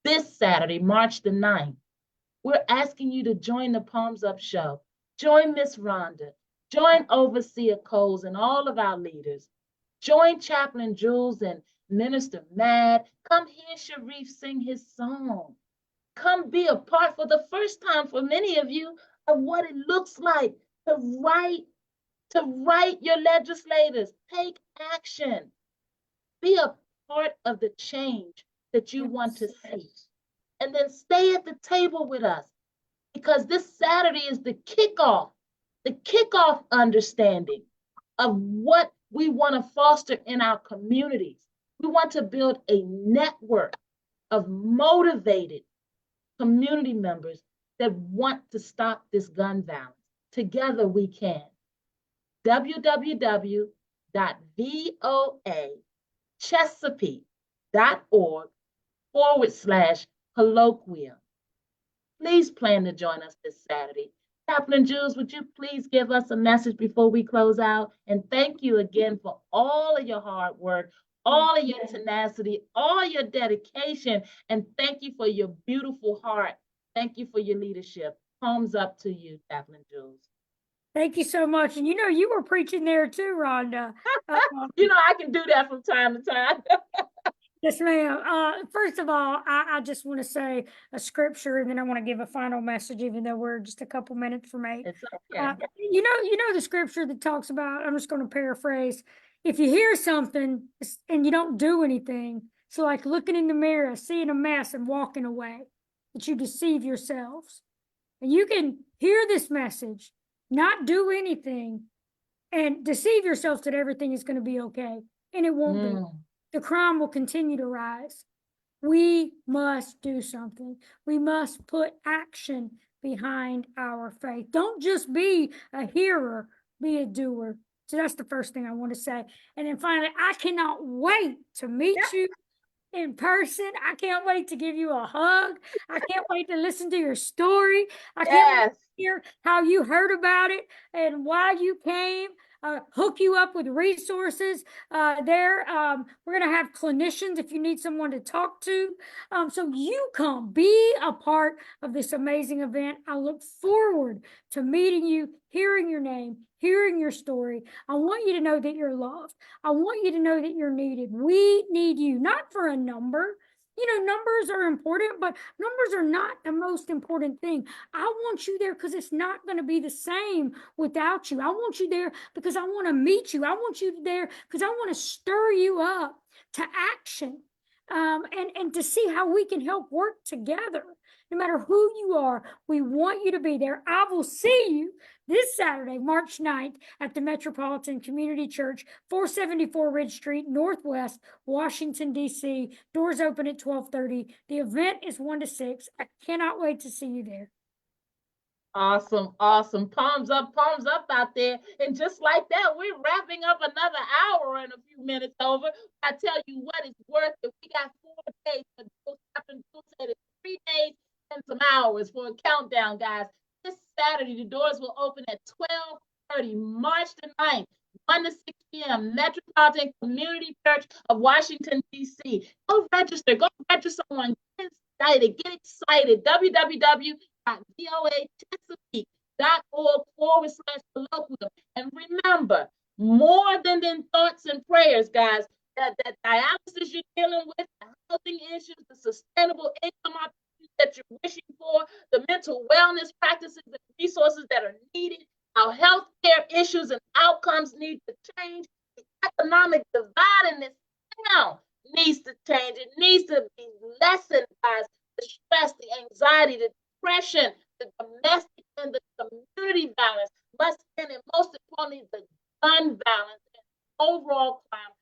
this Saturday, March the 9th. We're asking you to join the Palms Up Show. Join Miss Rhonda. Join Overseer Coles and all of our leaders. Join Chaplain Jules and Minister Mad. Come hear Sharif sing his song. Come be a part for the first time for many of you of what it looks like to write your legislators. Take action. Be a part of the change that you want to see. And then stay at the table with us, because this Saturday is the kickoff understanding of what we want to foster in our communities. We want to build a network of motivated community members that want to stop this gun violence. Together we can. www.voachesapeake.org/colloquium. Please plan to join us this Saturday. Chaplain Jules, would you please give us a message before we close out? And thank you again for all of your hard work, all of your tenacity, all your dedication, and thank you for your beautiful heart. Thank you for your leadership. Palms up to you, Chaplain Jules. Thank you so much. And you were preaching there too, Rhonda. I can do that from time to time. Yes, ma'am. First of all, I just want to say a scripture, and then I want to give a final message, even though we're just a couple minutes from 8. It's okay. You know the scripture that talks about, I'm just going to paraphrase, if you hear something and you don't do anything, so like looking in the mirror, seeing a mess and walking away, that you deceive yourselves. And you can hear this message, not do anything, and deceive yourselves that everything is going to be okay. And it won't be. The crime will continue to rise. We must do something. We must put action behind our faith. Don't just be a hearer, be a doer. So that's the first thing I want to say. And then finally, I cannot wait to meet you in person. I can't wait to give you a hug. I can't wait to listen to your story. I can't wait to hear how you heard about it and why you came. Hook you up with resources there. We're going to have clinicians if you need someone to talk to. So you come be a part of this amazing event. I look forward to meeting you, hearing your name, hearing your story. I want you to know that you're loved. I want you to know that you're needed. We need you, not for a number. Numbers are important, but numbers are not the most important thing. I want you there because it's not going to be the same without you. I want you there because I want to meet you. I want you there because I want to stir you up to action and to see how we can help work together. No matter who you are, we want you to be there. I will see you this Saturday, March 9th, at the Metropolitan Community Church, 474 Ridge Street, Northwest, Washington, D.C. Doors open at 12:30. The event is 1 to 6. I cannot wait to see you there. Awesome. Palms up out there. And just like that, we're wrapping up another hour and a few minutes over. I tell you what, it's worth it. We got 4 days. Captain Jules said it's 3 days and some hours for a countdown, guys. This Saturday, the doors will open at 12:30, March the 9th, 1 to 6 p.m., Metropolitan Community Church of Washington, D.C. Go register someone. Get excited. www.voachesapeake.org/colloquium. And remember, more than thoughts and prayers, guys, that dialysis you're dealing with, the housing issues, the sustainable income opportunities that you're wishing for, the mental wellness practices and resources that are needed, our healthcare issues and outcomes need to change. The economic divide in this town needs to change. It needs to be lessened, guys. The stress, the anxiety, the depression, the domestic and the community violence must end, and most importantly, the gun violence and overall crime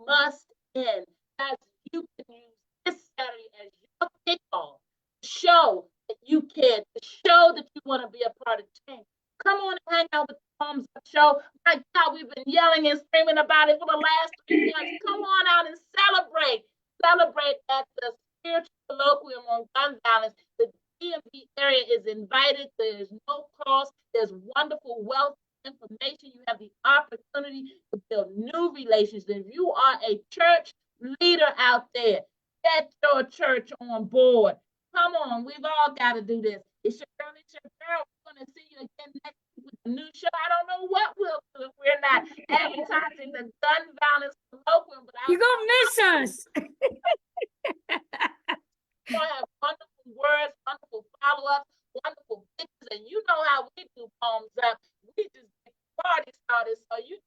must end. Guys, you can use this Saturday as your kickoff to show that you care, to show that you want to be a part of change. Come on and hang out with the Palms Up Show. My God, we've been yelling and screaming about it for the last 3 months. Come on out and celebrate. Celebrate at the Spiritual Colloquium on Gun Violence. The DMV area is invited. There's no cost. There's wonderful wealth information. You have the opportunity to build new relationships. If you are a church leader out there, get your church on board. Come on, we've all got to do this. It's your girl. We're going to see you again next week with a new show. I don't know what we'll do if we're not advertising the Gun Violence Colloquium. You're going to miss us. We'll have wonderful words, wonderful follow-ups, wonderful pictures, and you know how we do Palms Up. We just get the party started, so you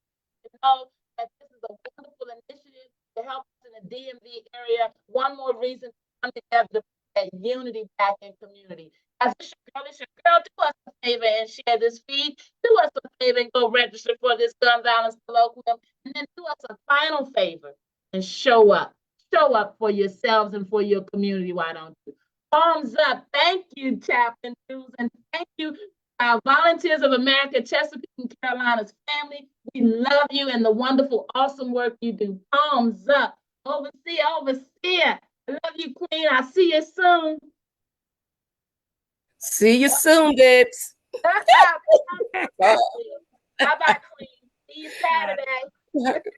know that this is a wonderful initiative to help us in a DMV area. One more reason to come together to put that unity back in community. As it's your girl, do us a favor and share this feed. Do us a favor and go register for this gun violence colloquium. And then do us a final favor and show up. Show up for yourselves and for your community. Why don't you? Palms up. Thank you, Chaplain Drews, and thank you, Volunteers of America, Chesapeake and Carolinas family. We love you and the wonderful, awesome work you do. Palms up. Overseer. I love you, Queen. I'll see you soon. See you soon, babes. Bye-bye, Queen. See you Saturday.